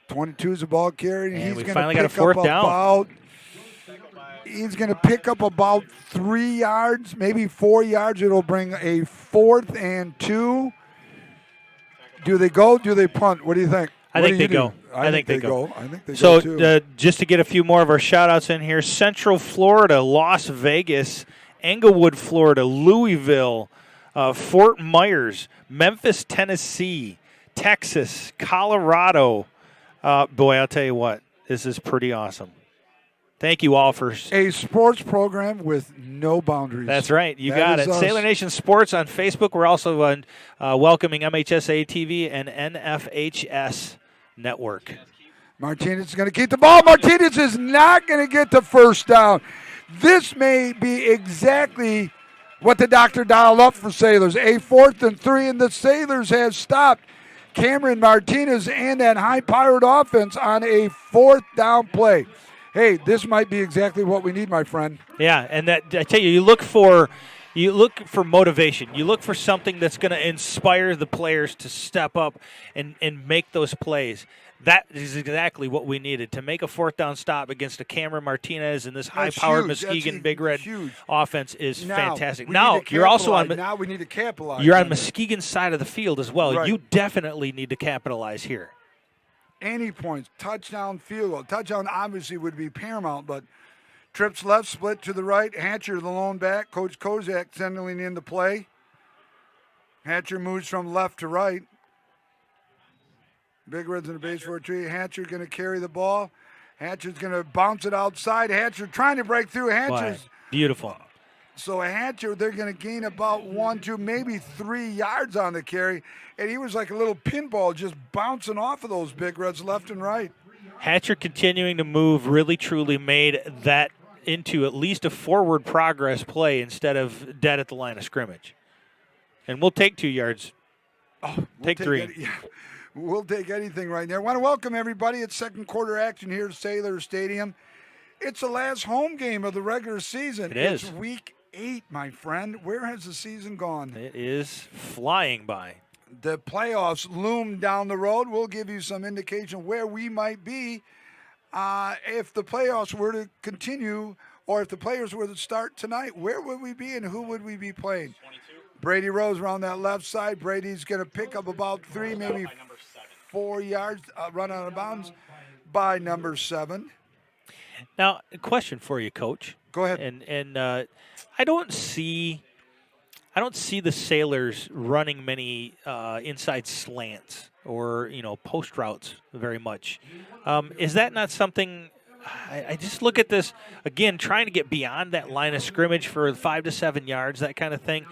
22 is the ball carried. And he's we finally got a going to fourth down. He's going to pick up about 3 yards, maybe 4 yards. It'll bring a 4th and 2. Do they go? Do they punt? What do you think? I think they go. I think they go. I think they so, go too. Just to get a few more of our shout-outs in here, Central Florida, Las Vegas, Englewood, Florida, Louisville, Fort Myers, Memphis, Tennessee, Texas, Colorado. Boy, I'll tell you what, this is pretty awesome. Thank you all for a sports program with no boundaries. That's right. You got it. Us. Sailor Nation Sports on Facebook. We're also welcoming MHSA TV and NFHS Network. Martinez is going to keep the ball. Martinez is not going to get the first down. This may be exactly what the doctor dialed up for Sailors. A 4th and 3, and the Sailors have stopped Cameron Martinez and that high-powered offense on a 4th down play. Hey, this might be exactly what we need, my friend. Yeah, and that I tell you, you look for motivation. You look for something that's going to inspire the players to step up and make those plays. That is exactly what we needed to make a 4th down stop against a Cameron Martinez, and this high-powered Muskegon Big Red offense is fantastic. Now you're also on. Now we need to capitalize. You're on Muskegon's side of the field as well. Right. You definitely need to capitalize here. Any points, touchdown, field goal. Touchdown obviously would be paramount, but trips left, split to the right. Hatcher, the lone back. Coach Kozak sending in the play. Hatcher moves from left to right. Big Red's in the base for a tree. Hatcher going to carry the ball. Hatcher's going to bounce it outside. Hatcher trying to break through. Hatcher's beautiful. So a Hatcher, they're going to gain about 1, 2, maybe 3 yards on the carry. And he was like a little pinball just bouncing off of those Big Reds left and right. Hatcher continuing to move really truly made that into at least a forward progress play instead of dead at the line of scrimmage. And we'll take 2 yards. Take 3. We'll take anything right there. I want to welcome everybody. It's second quarter action here at Sailor Stadium. It's the last home game of the regular season. It is. It's week 8, my friend. Where has the season gone? It is flying by. The playoffs loom down the road. We'll give you some indication where we might be if the playoffs were to continue, or if the players were to start tonight. Where would we be and who would we be playing? 22. Brady Rose around that left side. Brady's going to pick up about 3, maybe 4 yards, run out of bounds by number 7. Now, a question for you, Coach. Go ahead. And I don't see the Sailors running many inside slants or post routes very much. Is that not something? I just look at this again, trying to get beyond that line of scrimmage for 5 to 7 yards, that kind of thing.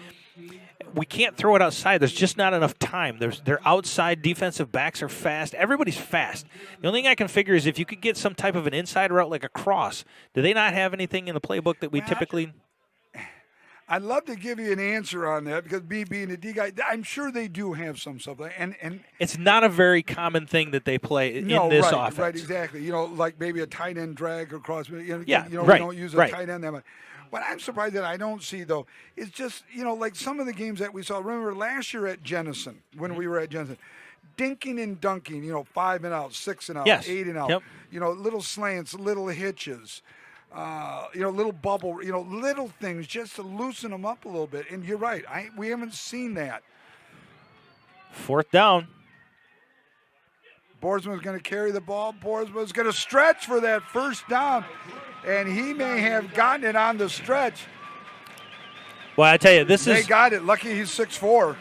We can't throw it outside. There's just not enough time. Their outside defensive backs are fast. Everybody's fast. The only thing I can figure is if you could get some type of an inside route like a cross. Do they not have anything in the playbook that we typically? I'd love to give you an answer on that because me being a D guy, I'm sure they do have some stuff. And it's not a very common thing that they play in this offense. Right, exactly. Like maybe a tight end drag across. Right. We don't use a tight end that much. What I'm surprised that I don't see, though, is just, like some of the games that we saw. Remember last year at Jenison, when we were at Jenison, dinking and dunking, 5 and out, 6 and out, 8 and out. Yep. Little slants, little hitches. Little bubble, little things just to loosen them up a little bit. And you're right, we haven't seen that. 4th down. Boersma's going to carry the ball. Boersma's going to stretch for that first down, and he may have gotten it on the stretch. Well, I tell you, they got it. Lucky he's 6'4".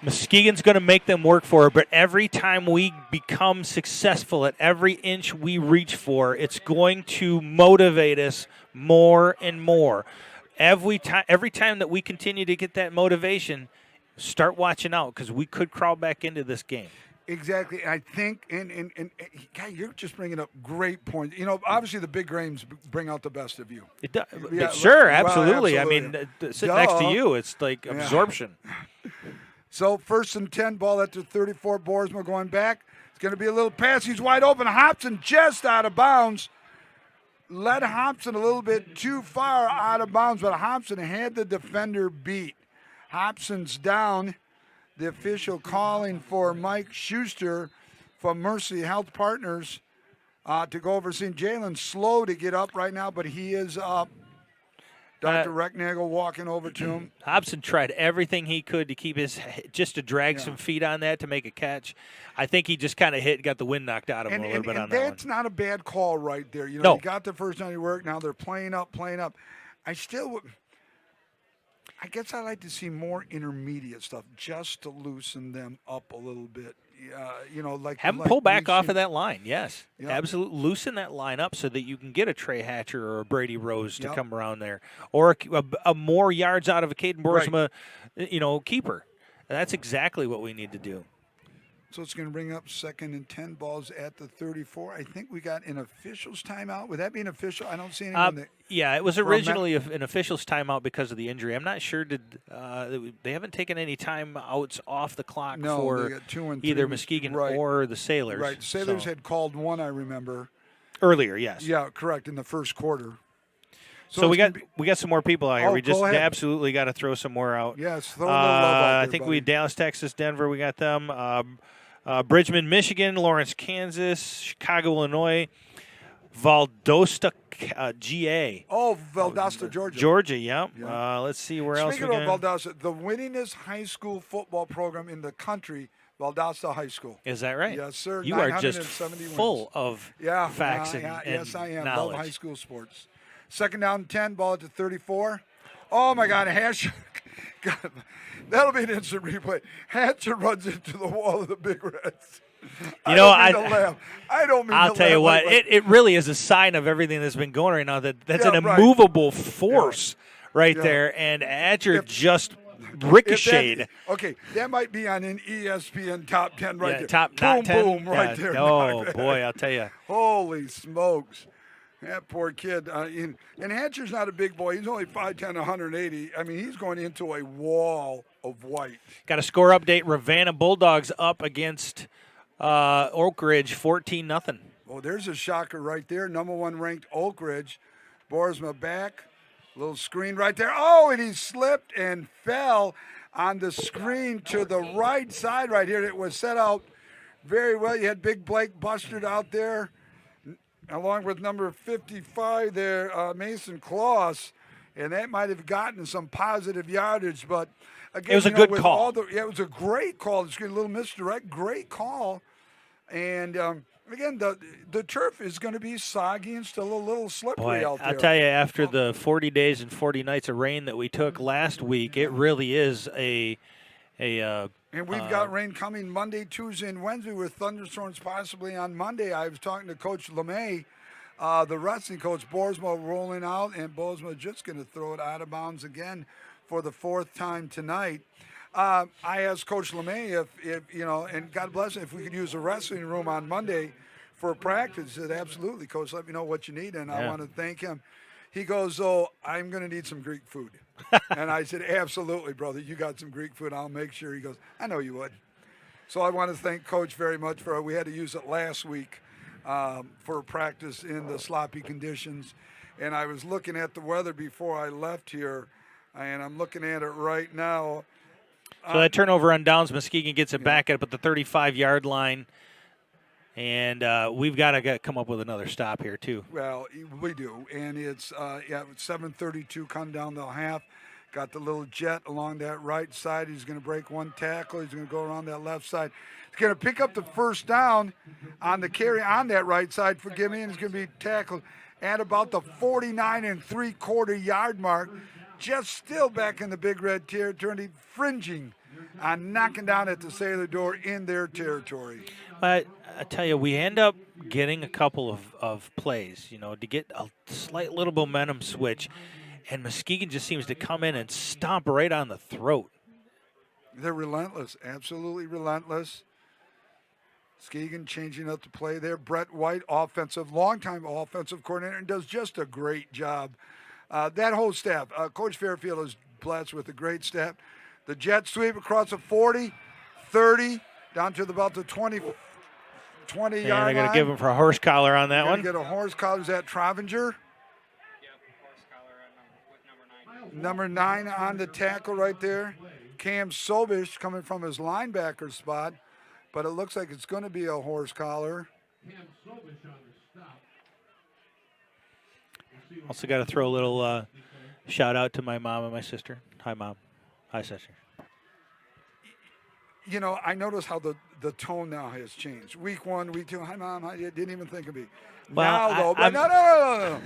Muskegon's going to make them work for it, but every time we become successful at every inch we reach for, it's going to motivate us more and more. Every time that we continue to get that motivation, start watching out because we could crawl back into this game. Exactly. I think, and God, you're just bringing up great points. Obviously the big games bring out the best of you. It does. Yeah, sure, absolutely. Well, absolutely. I mean, sitting next to you, it's like absorption. So 1st and 10, ball at the 34. Boersma going back. It's going to be a little pass. He's wide open. Hobson just out of bounds. Led Hobson a little bit too far out of bounds, but Hobson had the defender beat. Hobson's down. The official calling for Mike Schuster from Mercy Health Partners to go over. Seeing Jalen slow to get up right now, but he is up. Dr. Recknagel walking over to him. Hobson tried everything he could to keep just to drag some feet on that to make a catch. I think he just kind of hit and got the wind knocked out of him a little bit on that one. That's not a bad call right there. You got the first down you work. Now they're playing up. I guess I like to see more intermediate stuff just to loosen them up a little bit. Have them pull back off of that line. Yes, absolutely. Loosen that line up so that you can get a Trey Hatcher or a Brady Rose to come around there, or a more yards out of a Caden Boersma, keeper. And that's exactly what we need to do. So it's going to bring up 2nd and 10, balls at the 34. I think we got an official's timeout. Would that be an official? I don't see anyone. Yeah, it was originally an official's timeout because of the injury. I'm not sure they haven't taken any timeouts off the clock for they got 2 and 3. either Muskegon or the Sailors. Right, Sailors had called one, I remember. Earlier, yes. Yeah, correct, in the first quarter. So we got some more people out here. We just absolutely got to throw some more out. Yes, throw a little love out there, I think we Dallas, Texas, Denver. We got them. Bridgman, Michigan, Lawrence, Kansas, Chicago, Illinois, Valdosta, GA. Oh, Valdosta, Georgia. Georgia, yeah. Let's see where else we got. Speaking of Valdosta, the winningest high school football program in the country, Valdosta High School. Is that right? Yes, sir. You are just full of facts and yes, I am. knowledge. Love high school sports. 2nd down 10, ball at the 34. Oh, my God, Hatcher. God, that'll be an instant replay. Hatcher runs into the wall of the Big Reds. I don't mean I'll to tell you laugh, what, it really is a sign of everything that's been going right now. That's an immovable force there, and Hatcher just ricocheted. That might be on an ESPN top 10 right there. Top boom, 10. boom, right there. Oh, boy, I'll tell you. Holy smokes. That poor kid. And Hatcher's not a big boy. He's only 5'10", 180. I mean, he's going into a wall of white. Got a score update. Ravenna Bulldogs up against Oak Ridge, 14-0. Oh, there's a shocker right there. Number 1 ranked Oak Ridge. Boersma back. Little screen right there. Oh, and he slipped and fell on the screen to the right side right here. It was set out very well. You had Big Blake Bustard out there, along with number 55 there, Mason Kloss, and that might have gotten some positive yardage. But again, it was a good call. It was a great call. It's a little misdirect, great call. And Again, the turf is going to be soggy and still a little slippery out there. I'll tell you, after the 40 days and 40 nights of rain that we took last week, it really is and we've got rain coming Monday, Tuesday, and Wednesday with thunderstorms possibly on Monday. I was talking to Coach LeMay, the wrestling coach. Boersma rolling out, and Boersma just going to throw it out of bounds again for the 4th time tonight. I asked Coach LeMay if and God bless him, if we could use the wrestling room on Monday for practice. He said, absolutely, Coach, let me know what you need, and I want to thank him. He goes, I'm going to need some Greek food. And I said, absolutely, brother, you got some Greek food, I'll make sure. He goes, I know you would. So I want to thank Coach very much we had to use it last week for practice in the sloppy conditions. And I was looking at the weather before I left here, and I'm looking at it right now. So that turnover on downs, Muskegon gets it back at the 35-yard line, and we've got to come up with another stop here too. Well, we do, and it's 7:32 come down the half. Got the little jet along that right side. He's going to break one tackle. He's going to go around that left side. He's going to pick up the first down on the carry on that right side. Forgive me, and he's going to be tackled at about the 49 3/4 yard mark. Just still back in the Big Red territory, fringing on knocking down at the Sailor door in their territory. But I tell you, we end up getting a couple of plays, to get a slight little momentum switch, and Muskegon just seems to come in and stomp right on the throat. They're relentless, absolutely relentless. Muskegon changing up the play there. Brett White, longtime offensive coordinator, and does just a great job. That whole staff, Coach Fairfield is blessed with a great staff. The jet sweep across the 40, 30, down to about the 20-yard line. They're going to give him for a horse collar on that one. Get a horse collar. Is that Trovinger? Number 9 on the tackle right there. Cam Sobish coming from his linebacker spot, but it looks like it's going to be a horse collar. Also got to throw a little shout out to my mom and my sister. Hi, Mom. Hi, sister. I notice how the tone now has changed. Week 1, week 2, hi, Mom. I didn't even think of me. Well, no.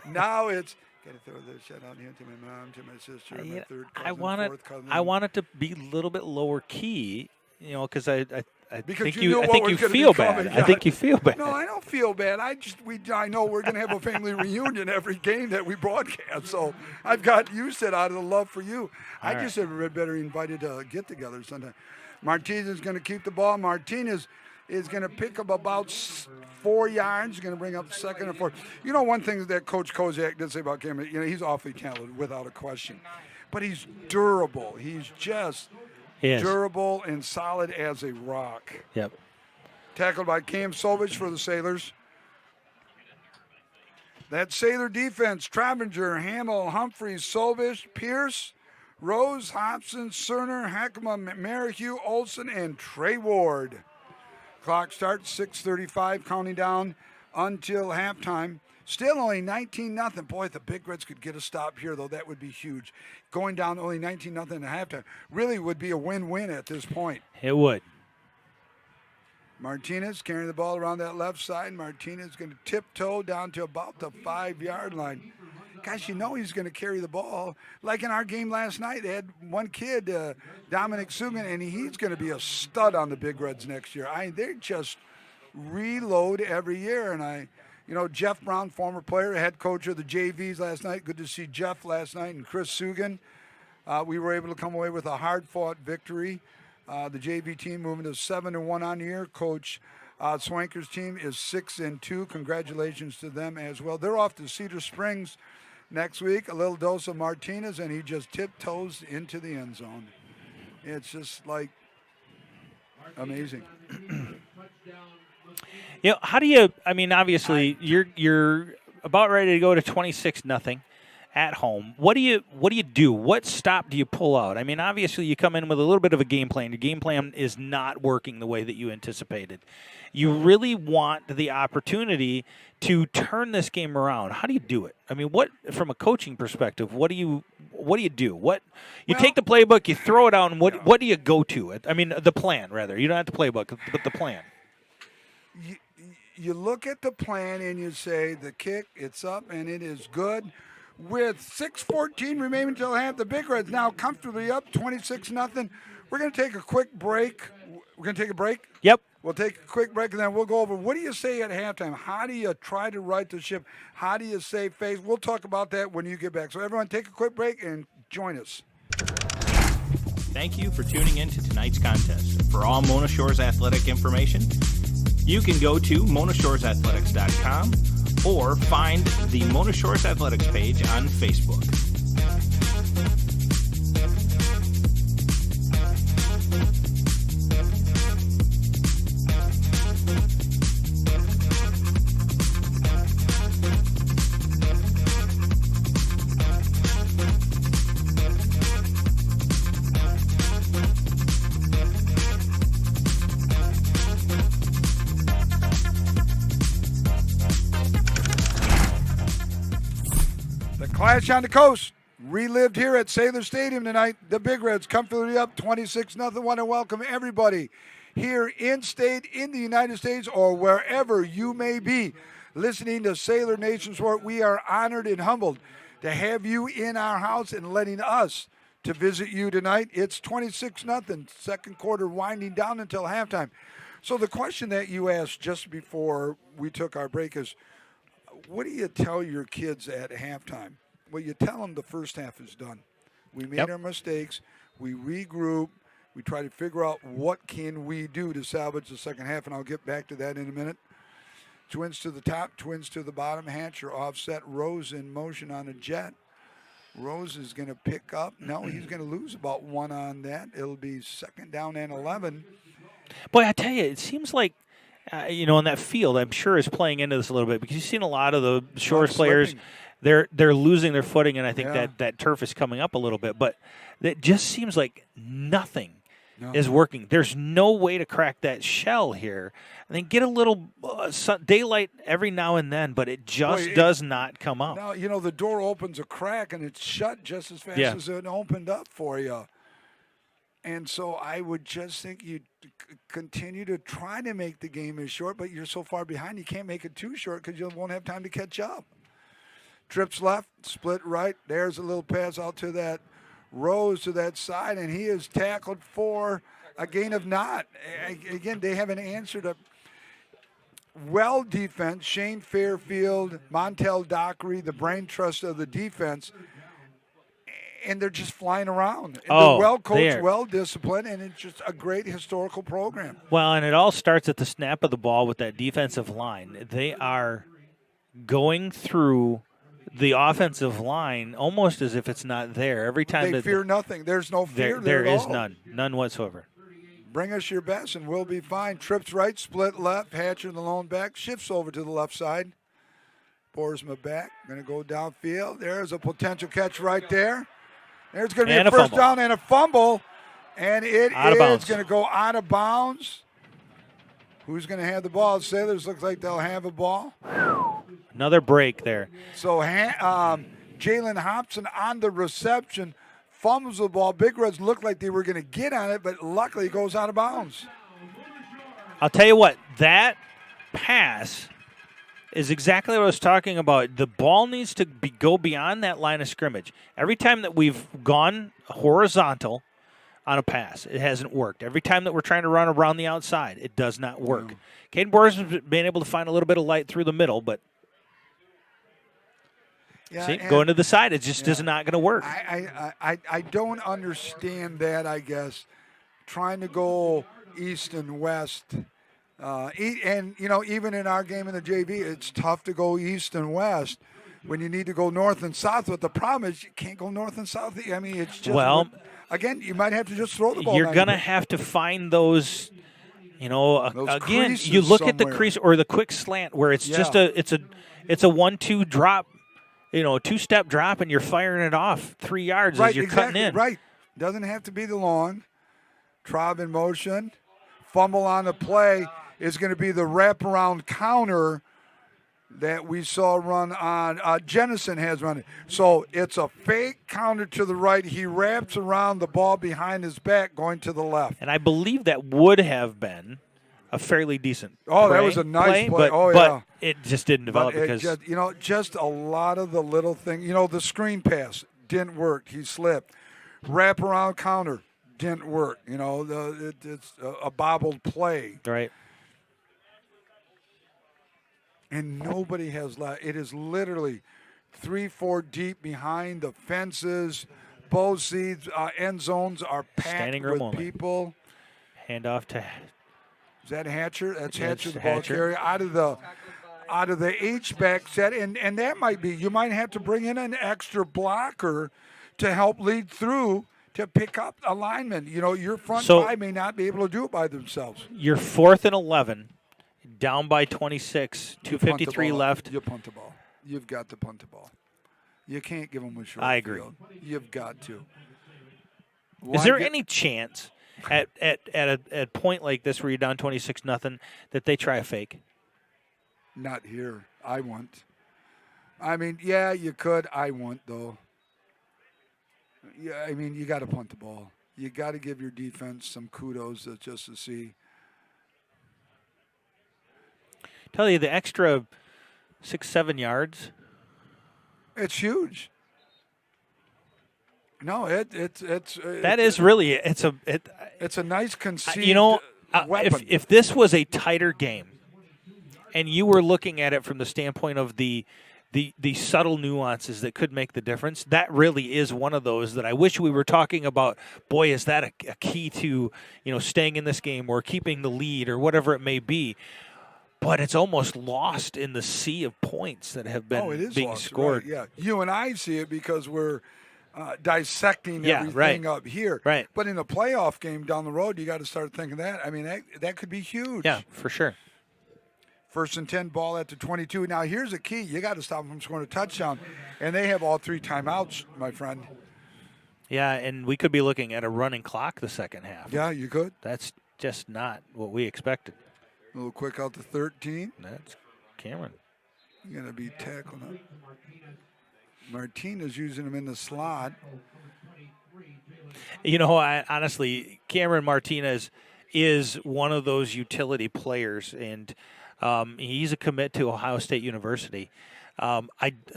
Now it's got to throw the shout out here to my mom, to my sister, my third cousin, fourth cousin. I want it to be a little bit lower key, because I think you feel bad. I think you feel bad. No, I don't feel bad. I know we're going to have a family reunion every game that we broadcast, so I've got used to it out of the love for you. I just have better invited to get together sometime. Martinez is going to keep the ball. Martinez is going to pick up about 4 yards. Going to bring up 2nd and 4th. One thing that Coach Kozak did say about Cameron, he's awfully talented without a question, but he's durable. He's just durable and solid as a rock. Yep. Tackled by Cam Sovich for the Sailors. That Sailor defense, Travinger, Hamill, Humphreys, Sovich, Pierce, Rose, Hobson, Cerner, Heckma, Merrihew, Olson, and Trey Ward. Clock starts 6:35, counting down until halftime. Still only 19-0. Boy, if the Big Reds could get a stop here, though, that would be huge. Going down only 19-0 at halftime really would be a win-win at this point. It would. Martinez carrying the ball around that left side. Martinez going to tiptoe down to about the 5-yard line. Guys, he's going to carry the ball. Like in our game last night, they had one kid, Dominic Sugan, and he's going to be a stud on the Big Reds next year. They just reload every year. And Jeff Brown, former player, head coach of the JVs last night. Good to see Jeff last night, and Chris Sugan. We were able to come away with a hard-fought victory. The JV team moving to 7-1 on the year. Coach Swanker's team is 6-2. Congratulations to them as well. They're off to Cedar Springs next week. A little dose of Martinez, and he just tiptoes into the end zone. It's just amazing. How do you? Obviously, you're about ready to go to 26-0 at home. What do you do? What stop do you pull out? Obviously, you come in with a little bit of a game plan. Your game plan is not working the way that you anticipated. You really want the opportunity to turn this game around. How do you do it? What from a coaching perspective? What do you do? Take the playbook, you throw it out, and what do you go to? The plan rather. You don't have the playbook, but the plan. you look at the plan and you say the kick, it's up and it is good. With 6:14 remaining until half, the Big Reds now comfortably up 26-0. We're going to take a quick break. We're going to take a break? Yep. We'll take a quick break, and then we'll go over what do you say at halftime? How do you try to right the ship? How do you save face? We'll talk about that when you get back. So everyone take a quick break and join us. Thank you for tuning in to tonight's contest. For all Mona Shores athletic information, you can go to monashoresathletics.com or find the Mona Shores Athletics page on Facebook. Clash on the Coast, relived here at Sailor Stadium tonight. The Big Reds comfortably up 26-0. Want to welcome everybody here in state, in the United States, or wherever you may be listening to Sailor Nation Sport. We are honored and humbled to have you in our house and letting us to visit you tonight. It's 26-0, second quarter winding down until halftime. So the question that you asked just before we took our break is, what do you tell your kids at halftime? Well, you tell them the first half is done. We made our mistakes. We regroup. We try to figure out what can we do to salvage the second half, and I'll get back to that in a minute. Twins to the top, twins to the bottom. Hatcher offset. Rose in motion on a jet. Rose is going to pick up. No, he's going to lose about one on that. It'll be second down and 11. Boy, I tell you, it seems like, in that field, I'm sure is playing into this a little bit because you've seen a lot of the Shores players. They're losing their footing, and I think that turf is coming up a little bit. But it just seems like nothing is working. There's no way to crack that shell here. I think get a little daylight every now and then, but it just does not come up. Now, the door opens a crack, and it's shut just as fast as it opened up for you. And so I would just think you continue to try to make the game as short, but you're so far behind you can't make it too short because you won't have time to catch up. Trips left, split right. There's a little pass out to that Rose to that side, and he is tackled for a gain of naught. Again, they haven't answered a well defense. Shane Fairfield, Montel Dockery, the brain trust of the defense, and they're just flying around. And they're well coached, well disciplined, and it's just a great historical program. Well, and it all starts at the snap of the ball with that defensive line. They are going through the offensive line almost as if it's not there. Every time they fear nothing. There's no fear there at is all. None whatsoever. Bring us your best, and we'll be fine. Trips right, split left. Hatcher, the lone back, shifts over to the left side. Boersma back, going to go downfield. There's a potential catch right there. There's going to be a first down and a fumble, and it is going to go out of bounds. Who's going to have the ball? Sailors looks like they'll have a ball. Another break there. So Jalen Hobson on the reception, fumbles the ball. Big Reds looked like they were going to get on it, but luckily it goes out of bounds. I'll tell you what, that pass is exactly what I was talking about. The ball needs to go beyond that line of scrimmage. Every time that we've gone horizontal on a pass, it hasn't worked. Every time that we're trying to run around the outside, it does not work. Caden Boers has been able to find a little bit of light through the middle, but going to the side, it just is not going to work. I don't understand that, I guess, trying to go east and west. And, even in our game in the JV, it's tough to go east and west when you need to go north and south. But the problem is you can't go north and south. I mean, it's just, again, you might have to just throw the ball. You're going to have to find those, again, you look at the crease or the quick slant where it's just it's a 1-2 drop, two-step drop, and you're firing it off 3 yards as you're cutting in. Right. Doesn't have to be the long. Traub in motion. Fumble on the play is going to be the wraparound counter that we saw run on. Jennison has run it. So it's a fake counter to the right. He wraps around the ball behind his back going to the left. And I believe that would have been a fairly decent. Oh, that was a nice play. But it just didn't develop because just a lot of the little things. The screen pass didn't work. He slipped. Wraparound counter didn't work. It's a bobbled play. Right. And nobody has left. It is literally 3-4 deep behind the fences. Both seats, end zones are packed with people. Hand off to. Is that Hatcher? That's Hatcher, the ball carrier out of the H-back set, and that might be. You might have to bring in an extra blocker to help lead through to pick up a lineman. Your front five may not be able to do it by themselves. You're 4th and 11, down by 26, 2:53 left. You punt the ball. You've got to punt the ball. You can't give them a short I agree. field. You've got to. Is there any chance at a point like this where you're down 26-0 that they try a fake? Not here. I won't. I mean, yeah, you could. I won't, though. Yeah, I mean, you got to punt the ball. You got to give your defense some kudos just to see. Tell you, the extra 6-7 yards. It's huge. No, it's a nice conceived weapon. If this was a tighter game, and you were looking at it from the standpoint of the subtle nuances that could make the difference, that really is one of those that I wish we were talking about. Boy, is that a key to staying in this game or keeping the lead or whatever it may be. But it's almost lost in the sea of points that have been being scored. Right, yeah, you and I see it because we're dissecting everything up here. Right. But in a playoff game down the road, you got to start thinking that. I mean, that could be huge. Yeah, for sure. 1st and 10, ball at the 22. Now, here's the key. You got to stop them from scoring a touchdown. And they have all 3 timeouts, my friend. Yeah, and we could be looking at a running clock the second half. Yeah, you could. That's just not what we expected. A little quick out to 13. That's Cameron. You're going to be tackling up. Martinez using him in the slot. Honestly, Cameron Martinez is one of those utility players, and he's a commit to Ohio State University. I'm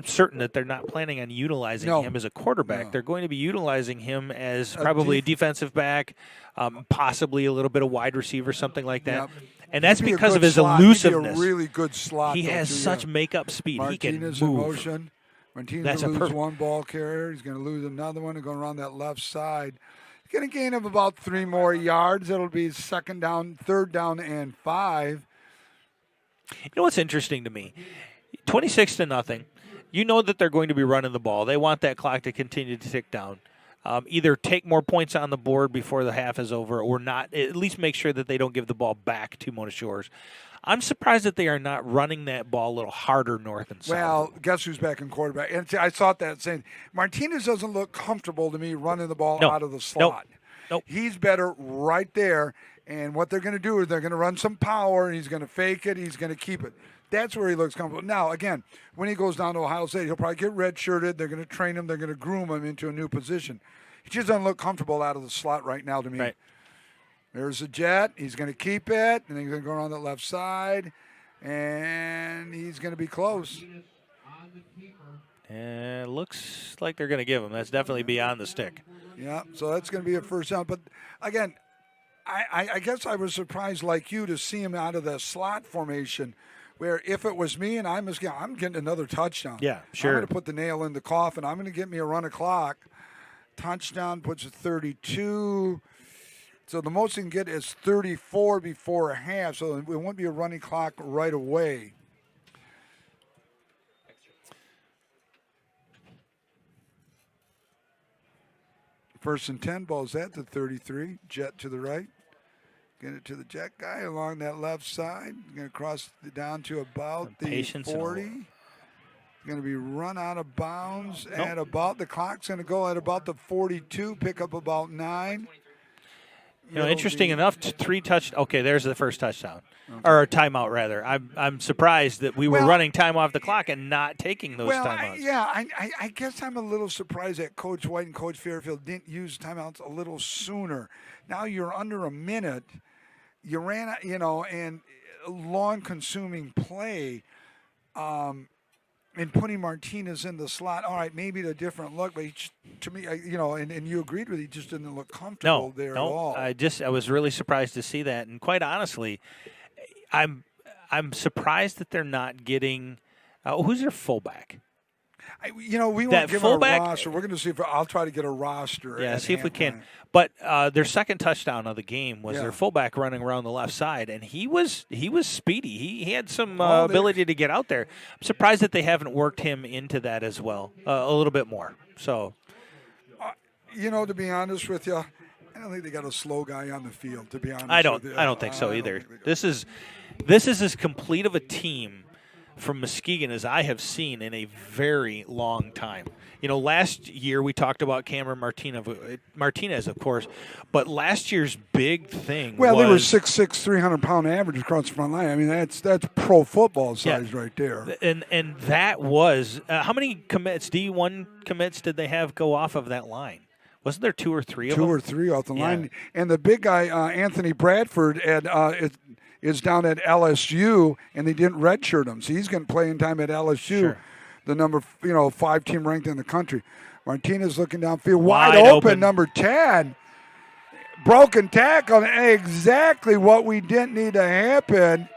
certain that they're not planning on utilizing him as a quarterback. No. They're going to be utilizing him as probably a defensive back, possibly a little bit of wide receiver, something like that. Yep. And that's because of his elusiveness. He'd be a really good slot. He has such make-up speed. Martinez he can move. In motion. Martinez will lose one ball carrier. He's going to lose another one and going around that left side. He's going to gain of about 3 more yards. It'll be 3rd down and 5. You know what's interesting to me? 26-0. You know that they're going to be running the ball. They want that clock to continue to tick down. Either take more points on the board before the half is over or not. At least make sure that they don't give the ball back to Mona Shores. I'm surprised that they are not running that ball a little harder north and south. Well, guess who's back in quarterback? And I thought that saying Martinez doesn't look comfortable to me running the ball out of the slot. Nope. He's better right there. And what they're going to do is they're going to run some power, and he's going to fake it. He's going to keep it. That's where he looks comfortable. Now, again, when he goes down to Ohio State, he'll probably get redshirted. They're going to train him. They're going to groom him into a new position. He just doesn't look comfortable out of the slot right now to me. Right. There's a jet. He's going to keep it, and he's going to go around the left side, and he's going to be close. And looks like they're going to give him. That's definitely beyond the stick. Yeah, so that's going to be a first down. But, again, I guess I was surprised, like you, to see him out of the slot formation, where if it was me and I'm getting another touchdown. Yeah, sure. I'm going to put the nail in the coffin. I'm going to get me a run of clock. Touchdown puts it 32. So the most you can get is 34 before a half. So it won't be a running clock right away. First and 10, ball's at the 33. Jet to the right. Get it to the jet guy along that left side. Going to cross down to about the 40. Going to be run out of bounds at about, the clock's going to go at about the 42, pick up about 9. Interesting enough, 3 touchdowns. Okay, there's the first touchdown. Okay. Or a timeout, rather. I'm surprised that we were running time off the clock and not taking those timeouts. I guess I'm a little surprised that Coach White and Coach Fairfield didn't use timeouts a little sooner. Now you're under a minute. you ran, and long-consuming play, and putting Martinez in the slot. All right, maybe a different look, but to me, and you agreed with it, he just didn't look comfortable there at all. I was really surprised to see that, and quite honestly, I'm surprised that they're not getting who's their fullback. We won't give them a roster. We're going to see if I'll try to get a roster. Yeah, see if we can. But their second touchdown of the game was their fullback running around the left side, and he was speedy. He had some ability to get out there. I'm surprised that they haven't worked him into that as well a little bit more. So, to be honest with you, I don't think they got a slow guy on the field. To be honest, I don't think so either. This is as complete of a team from Muskegon as I have seen in a very long time. Last year we talked about Cameron Martinez, of course, but last year's big thing they were 6'6", 300-pound average across the front line. I mean, that's pro football size right there. And that was how many commits, D1 commits, did they have go off of that line? Wasn't there 2 or 3 of them? 2 or 3 off the line. And the big guy, Anthony Bradford, is down at LSU, and they didn't redshirt him, so he's going to play in time at LSU. Sure. The number 5 team ranked in the country. Martinez looking downfield, wide open, number 10. Broken tackle, exactly what we didn't need to happen.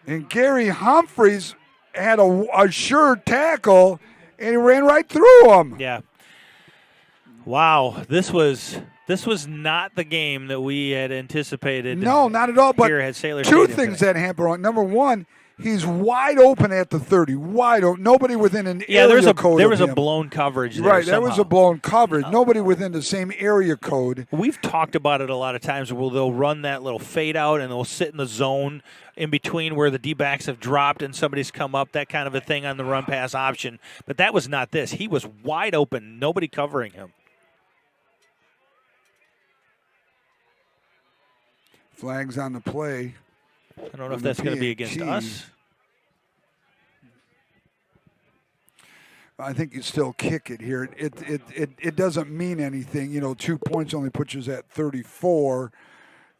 And Gary Humphreys had a sure tackle, and he ran right through him. Yeah. Wow, this was not the game that we had anticipated. No, not at all. But two things that happened. Number one, he's wide open at the 30, wide open. Nobody within an area code. There was a blown coverage there. Right, there was a blown coverage. Nobody within the same area code. We've talked about it a lot of times where they'll run that little fade out and they'll sit in the zone in between where the D-backs have dropped and somebody's come up, that kind of a thing on the run-pass option. But that was not this. He was wide open, nobody covering him. Flags on the play. I don't know if that's going to be against us. I think you still kick it here. It doesn't mean anything. 2 points only puts you at 34.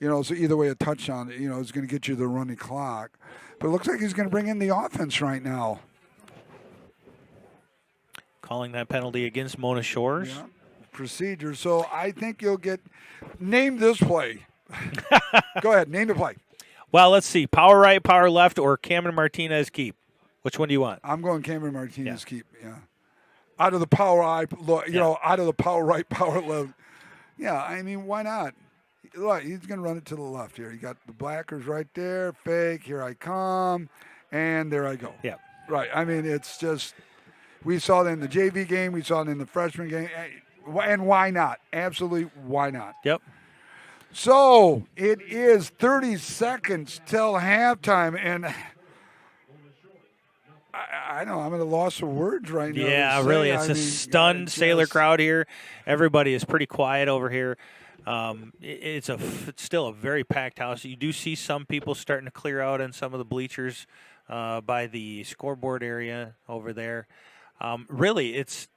So either way, a touchdown, is going to get you the running clock. But it looks like he's going to bring in the offense right now. Calling that penalty against Mona Shores. Yeah. Procedure. So I think you'll name this play. Go ahead, name the play. Well, let's see. Power right, power left, or Cameron Martinez keep. Which one do you want? I'm going Cameron Martinez keep, yeah. Out of the power out of the power right, power left. Yeah, I mean, why not? Look, he's going to run it to the left here. You got the blackers right there. Fake, here I come, and there I go. Yeah. Right. I mean, it's just, we saw it in the JV game. We saw it in the freshman game. And why not? Absolutely, why not? Yep. So it is 30 seconds till halftime, and I know I'm at a loss of words right now. Yeah, really, it's a stunned Sailor crowd here. Everybody is pretty quiet over here. It's still a very packed house. You do see some people starting to clear out in some of the bleachers by the scoreboard area over there. Really, it's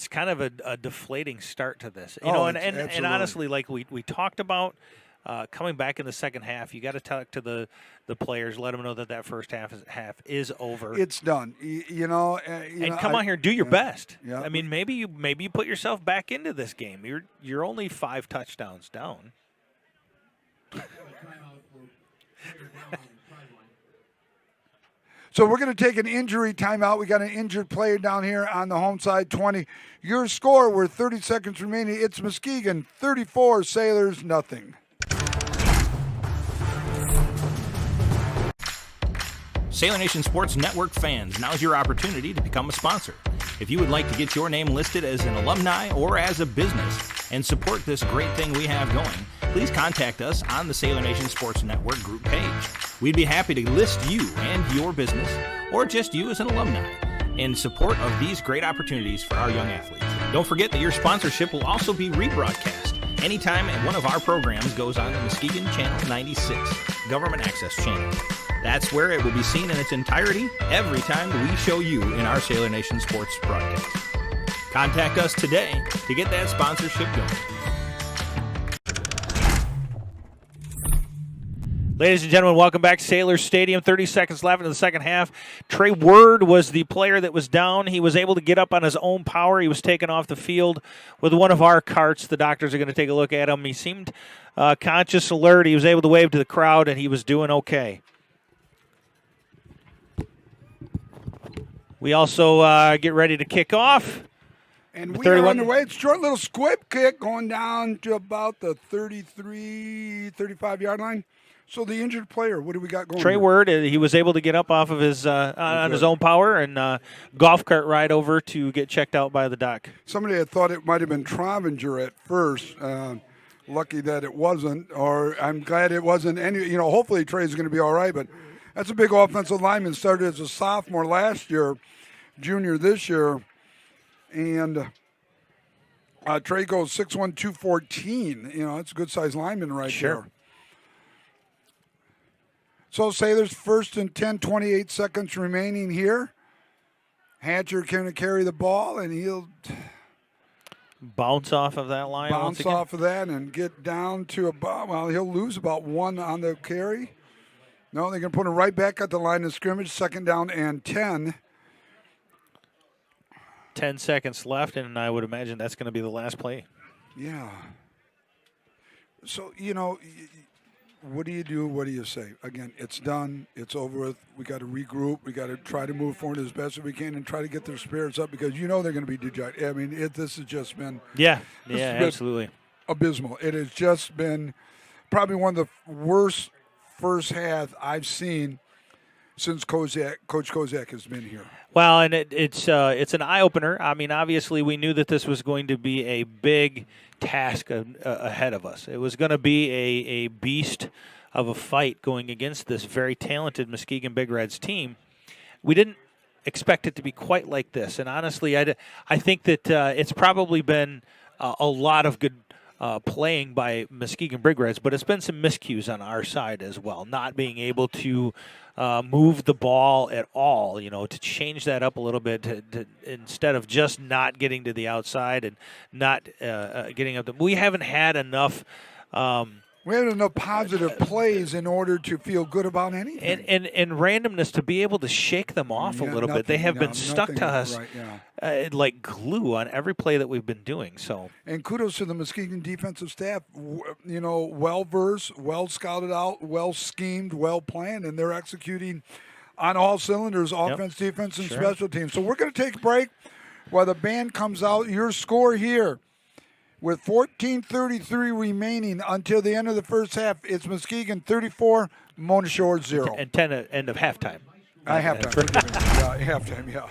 kind of a deflating start to this, and honestly, like we talked about, coming back in the second half, you got to talk to the players, let them know that first half is over. It's done, and come on here, do your best. Yeah. I mean, maybe you put yourself back into this game. You're only 5 touchdowns down. So we're going to take an injury timeout. We got an injured player down here on the home side, 20. Your score, with 30 seconds remaining, it's Muskegon 34, Sailors nothing. Sailor Nation Sports Network fans, now's your opportunity to become a sponsor. If you would like to get your name listed as an alumni or as a business and support this great thing we have going, please contact us on the Sailor Nation Sports Network group page. We'd be happy to list you and your business, or just you as an alumni, in support of these great opportunities for our young athletes. Don't forget that your sponsorship will also be rebroadcast anytime one of our programs goes on the Muskegon Channel 96 Government Access Channel. That's where it will be seen in its entirety every time we show you in our Sailor Nation Sports broadcast. Contact us today to get that sponsorship going. Ladies and gentlemen, welcome back to Sailor Stadium. 30 seconds left in the second half. Trey Word was the player that was down. He was able to get up on his own power. He was taken off the field with one of our carts. The doctors are going to take a look at him. He seemed conscious, alert. He was able to wave to the crowd, and he was doing okay. We also get ready to kick off. And we are on the way. It's a short little squib kick going down to about the 33, 35-yard line. So the injured player, what do we got going? Trey Word, he was able to get up off of his on his own power and golf cart ride over to get checked out by the doc. Somebody had thought it might have been Trovinger at first. Lucky that it wasn't, or I'm glad it wasn't any. Hopefully Trey's going to be all right, but that's a big offensive lineman. Started as a sophomore last year, junior this year. And Trey goes 6'1", 214. It's a good-sized lineman right there. So Sailors first and 10, 28 seconds remaining here. Hatcher can carry the ball, and he'll bounce off of that line. Bounce off of that and get down to about, he'll lose about one on the carry. No, they're going to put him right back at the line of scrimmage, second down and 10. 10 seconds left, and I would imagine that's going to be the last play. Yeah. So, what do you do? What do you say? Again, it's done. It's over with. We got to regroup. We got to try to move forward as best as we can and try to get their spirits up because they're going to be dejected. I mean, this has just been absolutely abysmal. It has just been probably one of the worst first half I've seen since Coach Kozak has been here. Well, and it's an eye-opener. I mean, obviously we knew that this was going to be a big task ahead of us. It was going to be a beast of a fight going against this very talented Muskegon Big Reds team. We didn't expect it to be quite like this, and honestly, I think that it's probably been a lot of good playing by Muskegon Big Reds, but it's been some miscues on our side as well, not being able to move the ball at all, to change that up a little bit to instead of just not getting to the outside and not getting up. We haven't had enough. We haven't enough positive plays in order to feel good about anything. And randomness to be able to shake them off a little bit. They have been stuck to us like glue on every play that we've been doing. So. And kudos to the Muskegon defensive staff. Well-versed, well-scouted out, well-schemed, well-planned, and they're executing on all cylinders, offense, defense, and special teams. So we're going to take a break while the band comes out. Your score here. With 14:33 remaining until the end of the first half, it's Muskegon 34, Mona Shores 0. And 10 at end of halftime. Halftime. Halftime, yeah.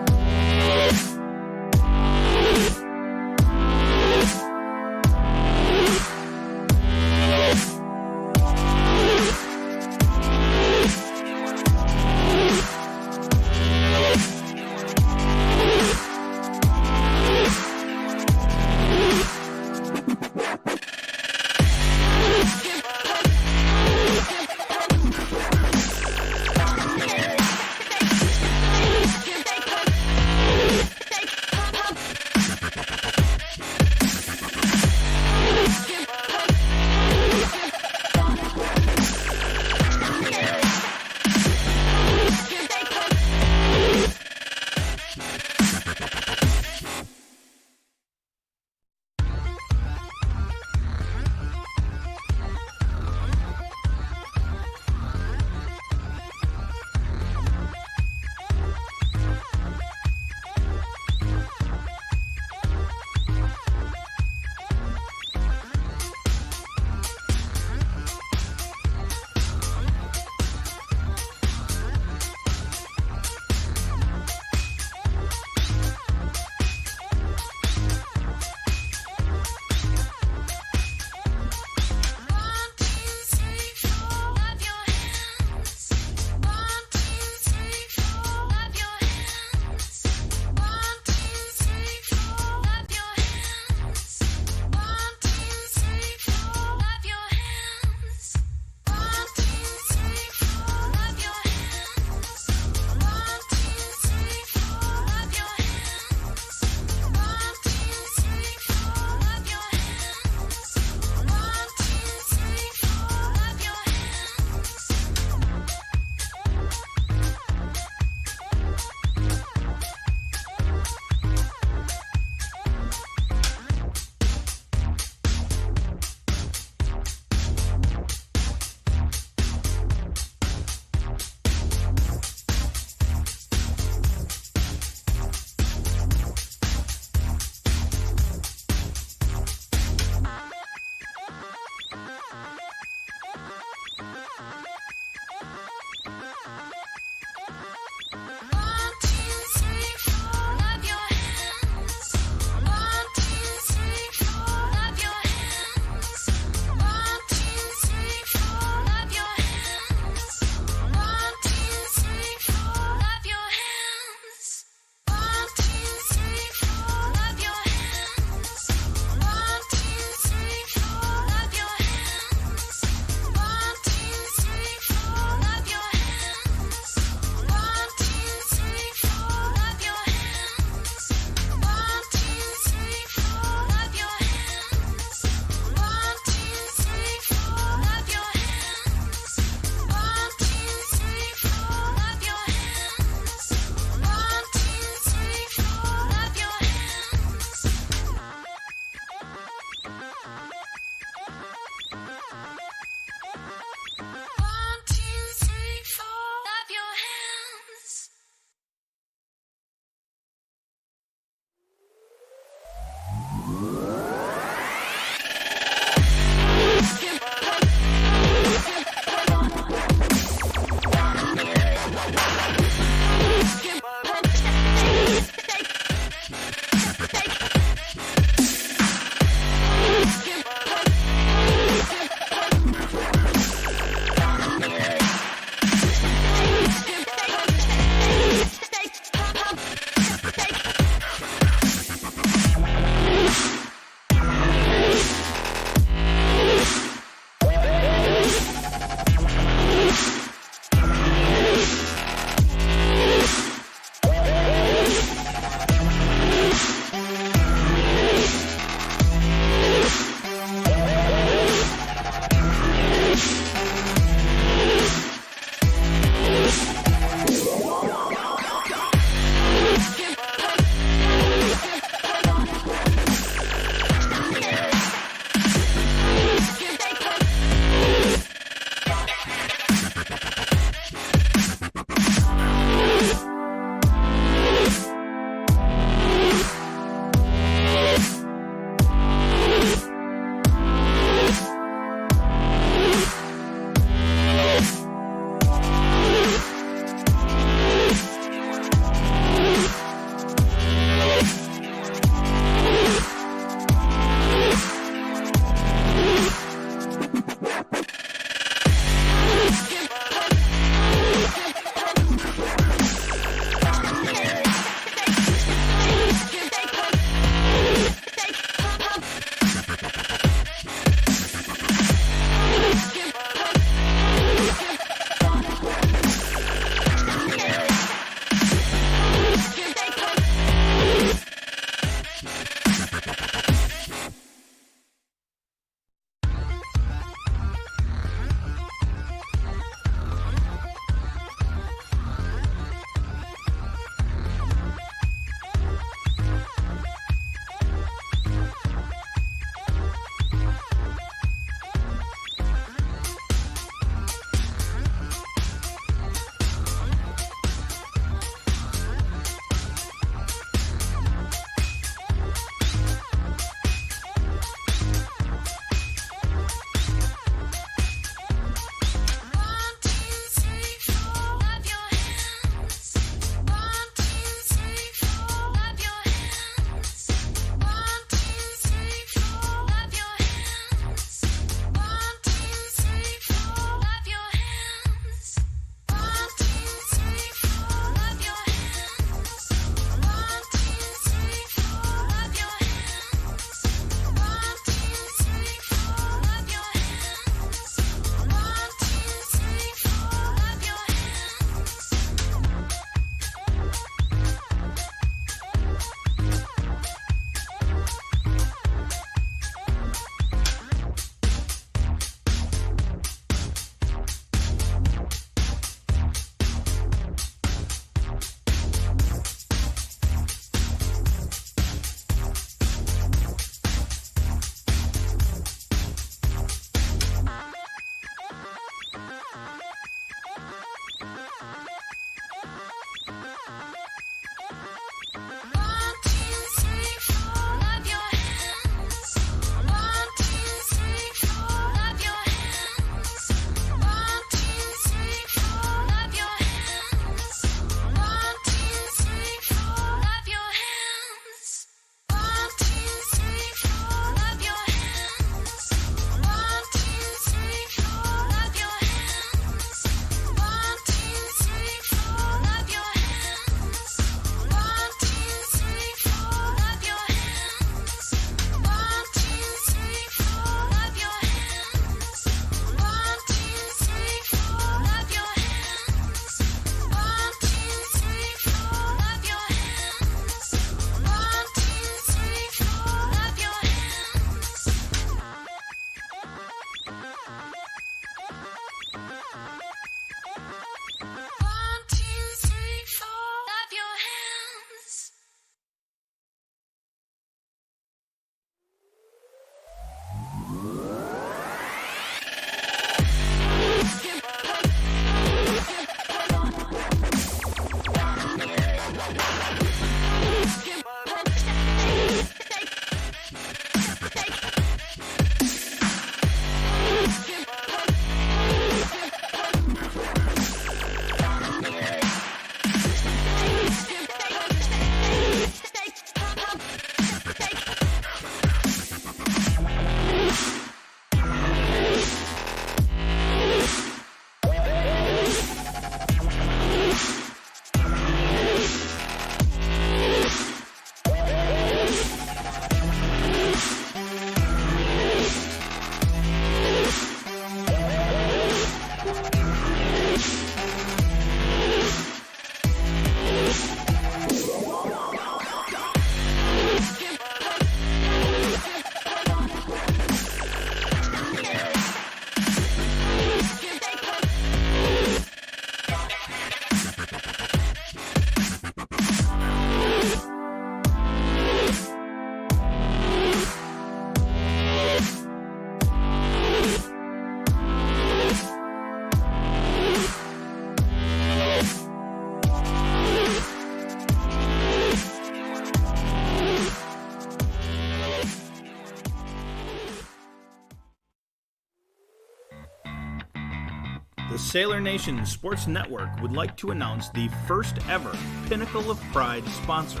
Sailor Nation Sports Network would like to announce the first ever Pinnacle of Pride sponsor,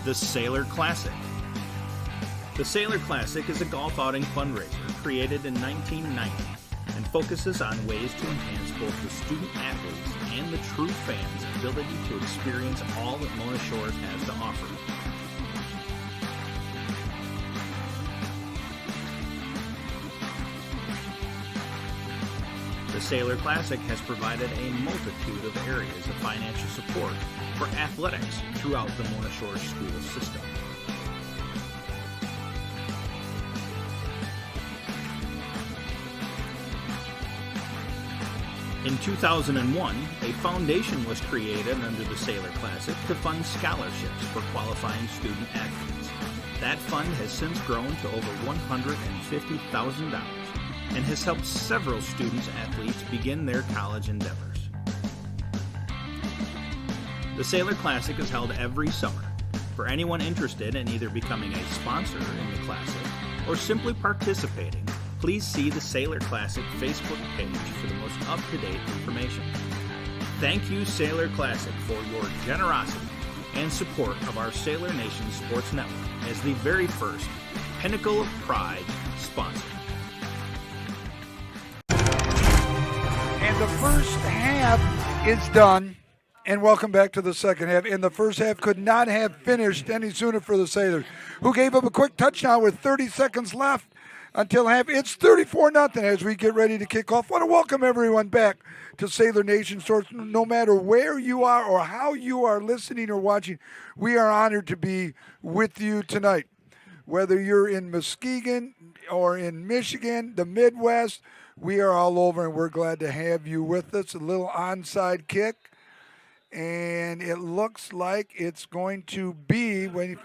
the Sailor Classic. The Sailor Classic is a golf outing fundraiser created in 1990 and focuses on ways to enhance both the student athletes and the true fans' ability to experience all that Mona Shores has to offer. The Sailor Classic has provided a multitude of areas of financial support for athletics throughout the Mona Shores school system. In 2001, a foundation was created under the Sailor Classic to fund scholarships for qualifying student athletes. That fund has since grown to over $150,000 and has helped several student-athletes begin their college endeavors. The Sailor Classic is held every summer. For anyone interested in either becoming a sponsor in the Classic or simply participating, please see the Sailor Classic Facebook page for the most up-to-date information. Thank you, Sailor Classic, for your generosity and support of our Sailor Nation Sports Network as the very first Pinnacle of Pride sponsor. And the first half is done. And welcome back to the second half. And the first half could not have finished any sooner for the Sailors, who gave up a quick touchdown with 30 seconds left until half. It's 34-0 as we get ready to kick off. I want to welcome everyone back to Sailor Nation Sports. No matter where you are or how you are listening or watching, we are honored to be with you tonight. Whether you're in Muskegon or in Michigan, the Midwest, we are all over, and we're glad to have you with us. A little onside kick, and it looks like it's going to be when.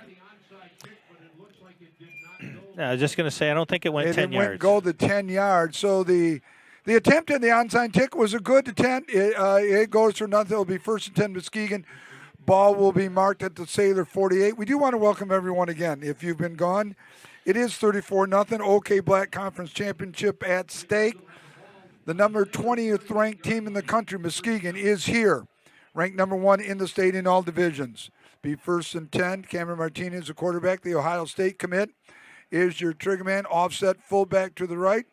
I was just going to say, I don't think it went 10 yards. It didn't go the 10 yards. So the attempt at the onside kick was a good attempt. It goes for nothing. It'll be 1st and 10 Muskegon. Ball will be marked at the Sailor 48. We do want to welcome everyone again. If you've been gone, it is 34-0. OK Black Conference Championship at stake. The number 20th ranked team in the country, Muskegon, is here. Ranked number 1 in the state in all divisions. Be 1st and 10. Cameron Martinez, the quarterback. The Ohio State commit is your trigger man. Offset fullback to the right.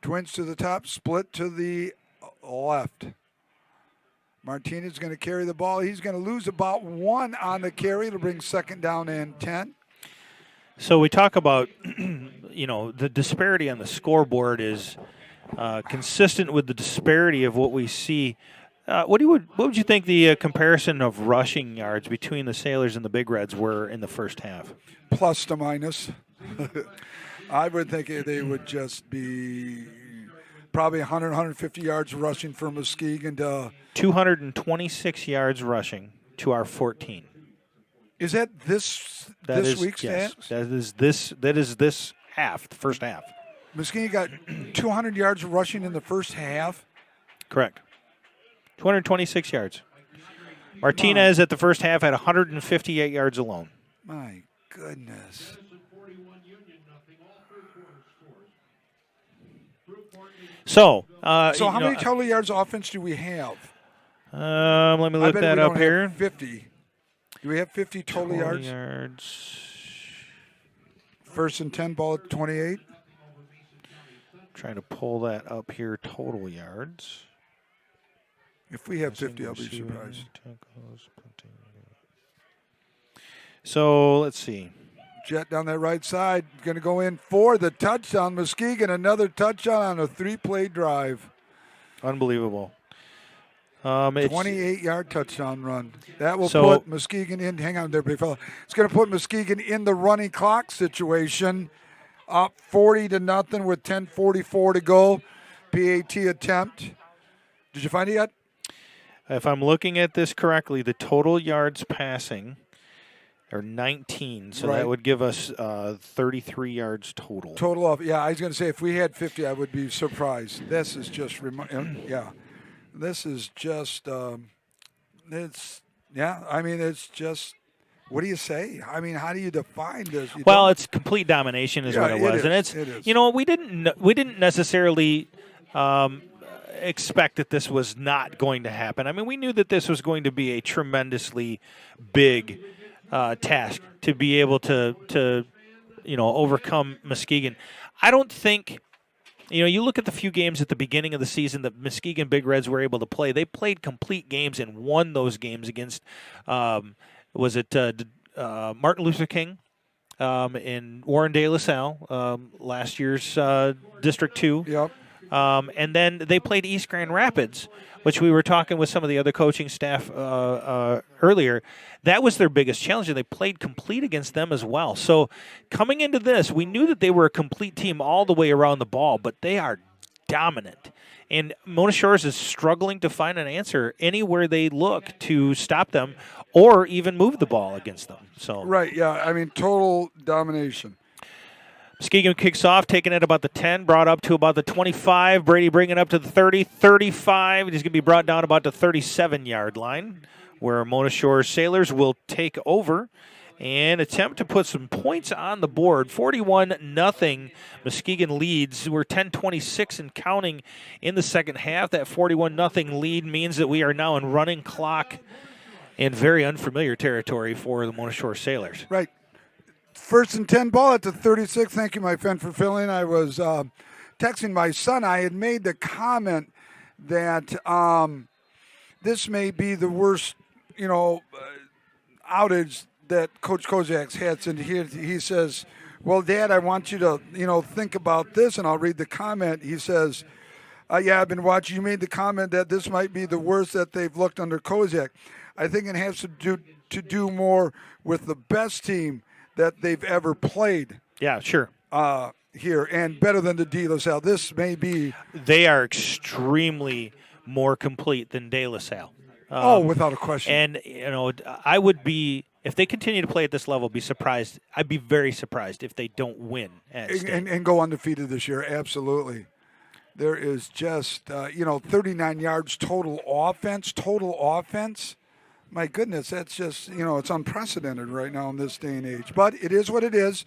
Twins to the top. Split to the left. Martinez is going to carry the ball. He's going to lose about 1 on the carry. It'll bring 2nd down and 10. So we talk about, the disparity on the scoreboard is consistent with the disparity of what we see. What would you think the comparison of rushing yards between the Sailors and the Big Reds were in the first half? Plus to minus. I would think they would just be probably 100, 150 yards rushing for Muskegon to 226 yards rushing to our 14. Is that this week's yes, stats? That is this half, the first half. Muskegon got 200 yards rushing in the first half. Correct. 226 yards. Martinez at the first half had 158 yards alone. My goodness. So how many total yards offense do we have? Let me look that up here. 50. Do we have 50 total yards? 1st and 10, ball at 28. Trying to pull that up here, total yards. If we have 50, I'll be surprised. So let's see. Jet down that right side, going to go in for the touchdown. Muskegon, another touchdown on a 3-play drive. Unbelievable. 28-yard touchdown run. That will put Muskegon in. Hang on there, big fella. It's going to put Muskegon in the running clock situation. Up 40-0 with 10:44 to go. PAT attempt. Did you find it yet? If I'm looking at this correctly, the total yards passing are 19, so that would give us 33 yards total. Total of, I was going to say, if we had 50, I would be surprised. This is just, this is just, it's just, what do you say? I mean, how do you define this? It's complete domination is what it was. And it's, we didn't necessarily, expect that this was not going to happen. I mean, we knew that this was going to be a tremendously big task to be able to overcome Muskegon. I don't think. You look at the few games at the beginning of the season that Muskegon Big Reds were able to play. They played complete games and won those games against, Martin Luther King in Warren De La Salle, last year's District 2. Yep. And then they played East Grand Rapids, which we were talking with some of the other coaching staff earlier. That was their biggest challenge, and they played complete against them as well. So coming into this, we knew that they were a complete team all the way around the ball, but they are dominant. And Mona Shores is struggling to find an answer anywhere they look to stop them or even move the ball against them. So right, yeah. I mean, total domination. Muskegon kicks off, taking it about the 10, brought up to about the 25. Brady bringing it up to the 30, 35. He's going to be brought down about the 37-yard line, where Mona Shore Sailors will take over and attempt to put some points on the board. 41-0. Muskegon leads. We're 10:26 and counting in the second half. That 41-0 lead means that we are now in running clock in very unfamiliar territory for the Mona Shore Sailors. Right. First and 10 ball at the 36. Thank you, my friend, for filling. I was texting my son. I had made the comment that this may be the worst, outage that Coach Koziak's had. And he says, well, Dad, I want you to, think about this. And I'll read the comment. He says, yeah, I've been watching. You made the comment that this might be the worst that they've looked under Koziak. I think it has to do more with the best team that they've ever played. Yeah, sure. Here, and better than the De La Salle. This may be. They are extremely more complete than De La Salle. Without a question. And, I would be, if they continue to play at this level, be surprised. I'd be very surprised if they don't win at state. And go undefeated this year, absolutely. There is just, 39 yards total offense. My goodness, that's just, it's unprecedented right now in this day and age. But it is what it is.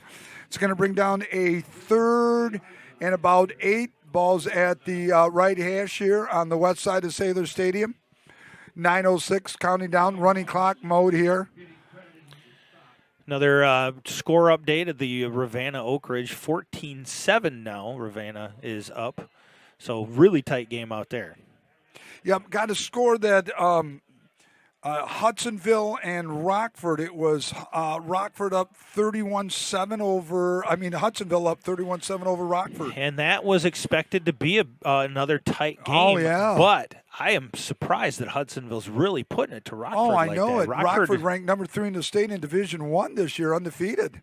It's going to bring down a third and about 8 balls at the right hash here on the west side of Sailor Stadium. 9:06 counting down, running clock mode here. Another score update at the Ravenna Oak Ridge, 14-7 now. Ravenna is up. So really tight game out there. Yep, got a score that Hudsonville and Rockford. It was Rockford up 31-7 over. Hudsonville up 31-7 over Rockford. And that was expected to be another tight game. Oh yeah. But I am surprised that Hudsonville's really putting it to Rockford. Oh, I like know that. it. Rockford ranked number 3 in the state in Division 1 this year, undefeated.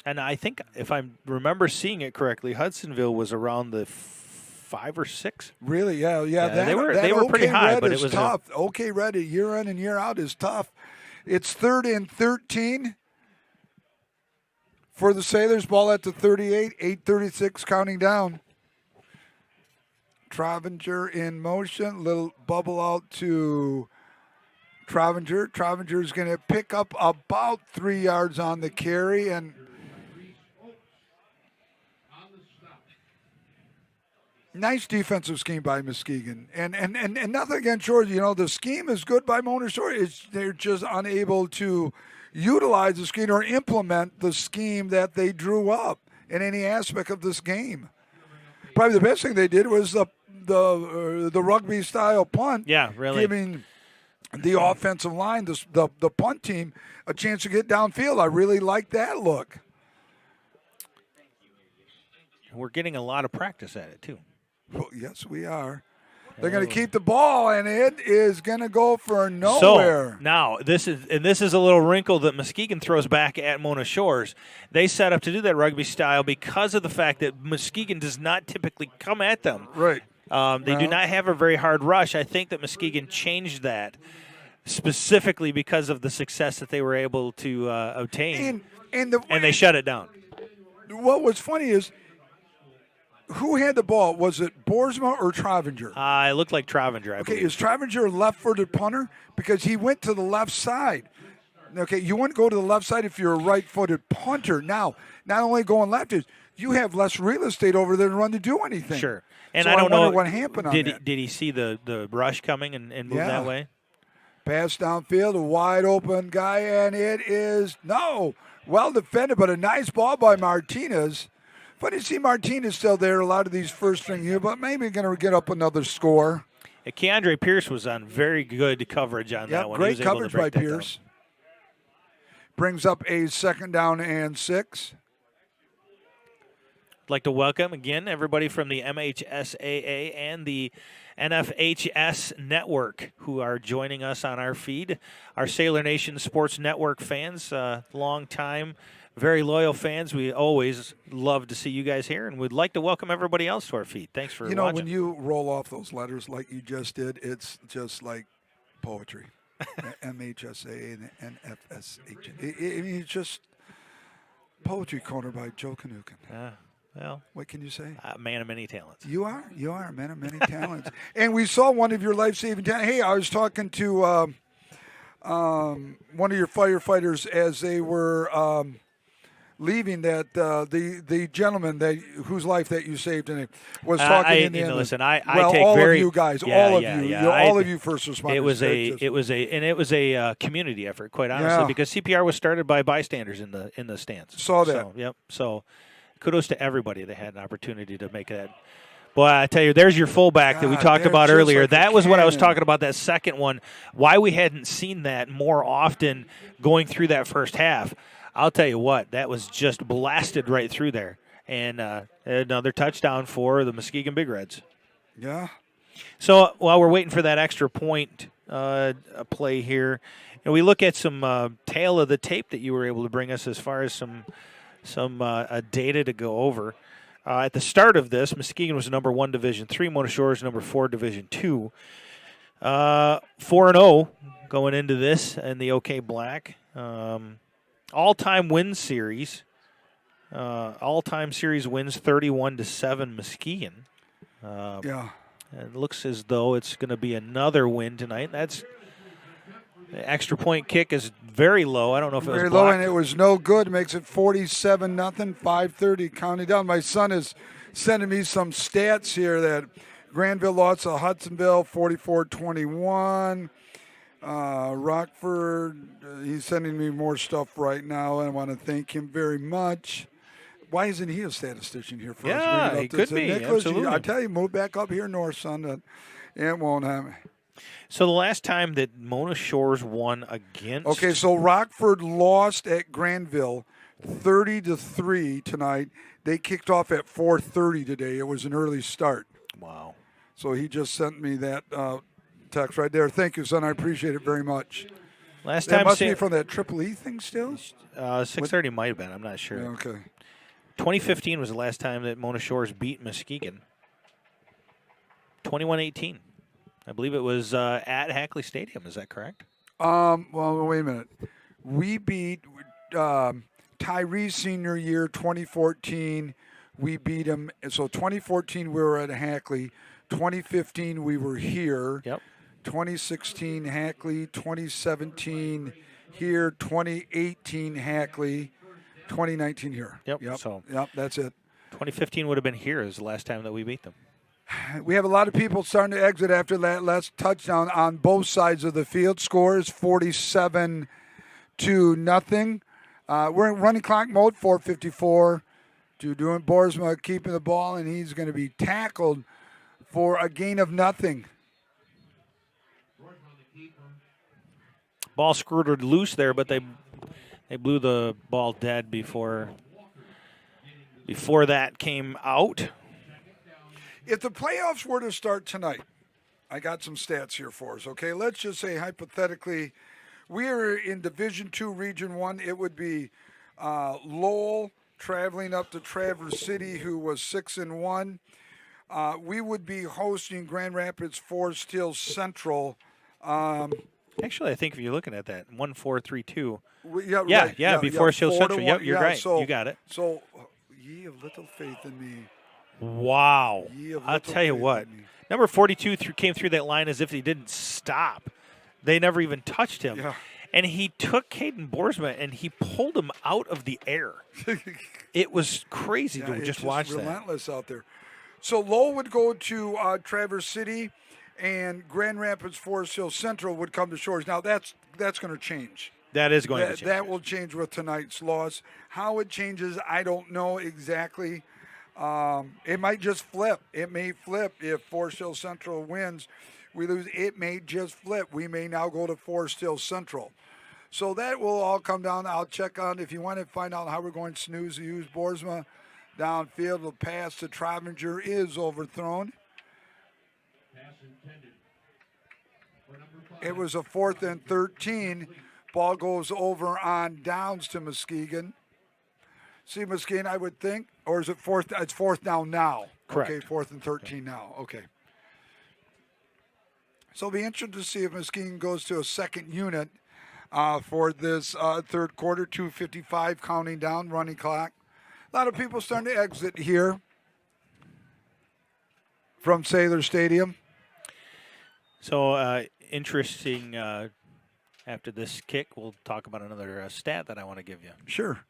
And I think if I remember seeing it correctly, Hudsonville was around the 5 or 6. Really? Yeah. They were pretty high, but it was tough. OK Red year in and year out is tough. It's 3rd and 13 for the Sailors. Ball at the 38. 8:36 counting down. Travinger in motion. Little bubble out to Travinger. Travinger is going to pick up about 3 yards on the carry and. Nice defensive scheme by Muskegon. And nothing against Georgia. The scheme is good by Mona Shore. They're just unable to utilize the scheme or implement the scheme that they drew up in any aspect of this game. Probably the best thing they did was the rugby-style punt. Yeah, really. Giving the offensive line, the punt team, a chance to get downfield. I really like that look. We're getting a lot of practice at it, too. Well, yes, we are. They're going to keep the ball, and it is going to go for nowhere. So now this is a little wrinkle that Muskegon throws back at Mona Shores. They set up to do that rugby style because of the fact that Muskegon does not typically come at them. Right. They do not have a very hard rush. I think that Muskegon changed that specifically because of the success that they were able to obtain, and they shut it down. What was funny is, who had the ball? Was it Boersma or Travinger? It looked like Travinger, I believe. Is Travinger a left-footed punter? Because he went to the left side. Okay, you wouldn't go to the left side if you're a right-footed punter. Now, not only going left, is you have less real estate over there to run to do anything. Sure. And so I don't wonder know what happened on that. Did he see the rush coming and move that way? Pass downfield, a wide open guy, and it is well defended, but a nice ball by Martinez. Funny to see Martinez still there. A lot of these first string here, but maybe going to get up another score. Keandre Pierce was on very good coverage on that one. Great coverage by Pierce. Brings up a 2nd down and 6. I'd like to welcome again everybody from the MHSAA and the NFHS Network who are joining us on our feed. Our Sailor Nation Sports Network fans, long time, very loyal fans. We always love to see you guys here, and we'd like to welcome everybody else to our feed. Thanks for watching. When you roll off those letters like you just did, it's just like poetry. MHSAA and NFSH. It's just Poetry Corner by Joe Kanukin. Well, what can you say? Man of many talents. You are a man of many talents. And we saw one of your life-saving talents. Hey, I was talking to one of your firefighters as they were leaving. That the gentleman whose life that you saved and was talking in the end. Listen, I take all very of you guys, all of you first responders. It was a community effort, quite honestly, because CPR was started by bystanders in the stands. Saw that. So kudos to everybody that had an opportunity to make that. Boy, I tell you, there's your fullback that we talked about earlier. Like that was what I was talking about, that second one. Why we hadn't seen that more often going through that first half. I'll tell you what, that was just blasted right through there. And another touchdown for the Muskegon Big Reds. Yeah. So while we're waiting for that extra point play here, we look at some tail of the tape that you were able to bring us as far as some data to go over. At the start of this, Muskegon was number 1 Division III, Mona Shores number 4 Division II. 4-0 going into this in the OK Black. All-time win series. All-time series wins 31-7 Muskegon. It looks as though it's going to be another win tonight. The extra point kick is very low. I don't know if it was very blocked. low, and it was no good. Makes it 47-0, 5:30 counting down. My son is sending me some stats here that Granville lost to Hudsonville 44-21. Rockford, he's sending me more stuff right now, and I want to thank him very much. Why isn't he a statistician here for us? Yeah, he could be. Nicholas, absolutely. I tell you, move back up here north, son. It won't happen. So the last time that Mona Shores won against... Okay, so Rockford lost at Granville 30-3 tonight. They kicked off at 4:30 today. It was an early start. Wow. So he just sent me that text right there. Thank you, son. I appreciate it very much. Last time... That must be from that Triple E thing still? 6:30 might have been. I'm not sure. Yeah, okay. 2015 was the last time that Mona Shores beat Muskegon. 21-18. I believe it was at Hackley Stadium. Is that correct? Well, wait a minute. We beat Tyree's senior year, 2014. We beat him. So 2014, we were at Hackley. 2015, we were here. Yep. 2016, Hackley. 2017, here. 2018, Hackley. 2019, here. Yep. Yep, that's it. 2015 would have been here as the last time that we beat them. We have a lot of people starting to exit after that last touchdown on both sides of the field. Score is 47-0. We're in running clock mode, 4:54. Doing Boersma keeping the ball, and he's going to be tackled for a gain of nothing. Ball screwed loose there, but they blew the ball dead before that came out. If the playoffs were to start tonight, I got some stats here for us, okay? Let's just say, hypothetically, we are in Division II, Region 1. It would be Lowell traveling up to Traverse City, who was 6-1. We would be hosting Grand Rapids Forest Hills Central. Actually, I think if you're looking at that, 1-4-3-2. Yeah, before Hills Central. Yep, you're right. So, you got it. So, ye of little faith in me. Wow. I'll tell you what. Number 42 came through that line as if he didn't stop. They never even touched him. Yeah. and he took Caden Boersma and he pulled him out of the air. It was crazy to just watch that. Relentless out there. So Lowell would go to Traverse City, and Grand Rapids Forest Hill Central would come to Shores. Now that's going to change. That is going to change. That will change with tonight's loss. How it changes, I don't know exactly. It might just flip. It may flip if Forest Hill Central wins. We lose. It may just flip. We may now go to Forest Hill Central. So that will all come down. I'll check on if you want to find out how we're going to snooze use Boersma downfield. The pass to Trovinger is overthrown. It was a 4th and 13. Ball goes over on downs to Muskegon. See, Muskegon, I would think, or is it 4th? It's 4th down now. Correct. Okay, 4th and 13 now. Okay. So it'll be interesting to see if Muskegon goes to a second unit for this third quarter. 2:55 counting down, running clock. A lot of people starting to exit here from Saylor Stadium. So interesting. After this kick, we'll talk about another stat that I want to give you. Sure.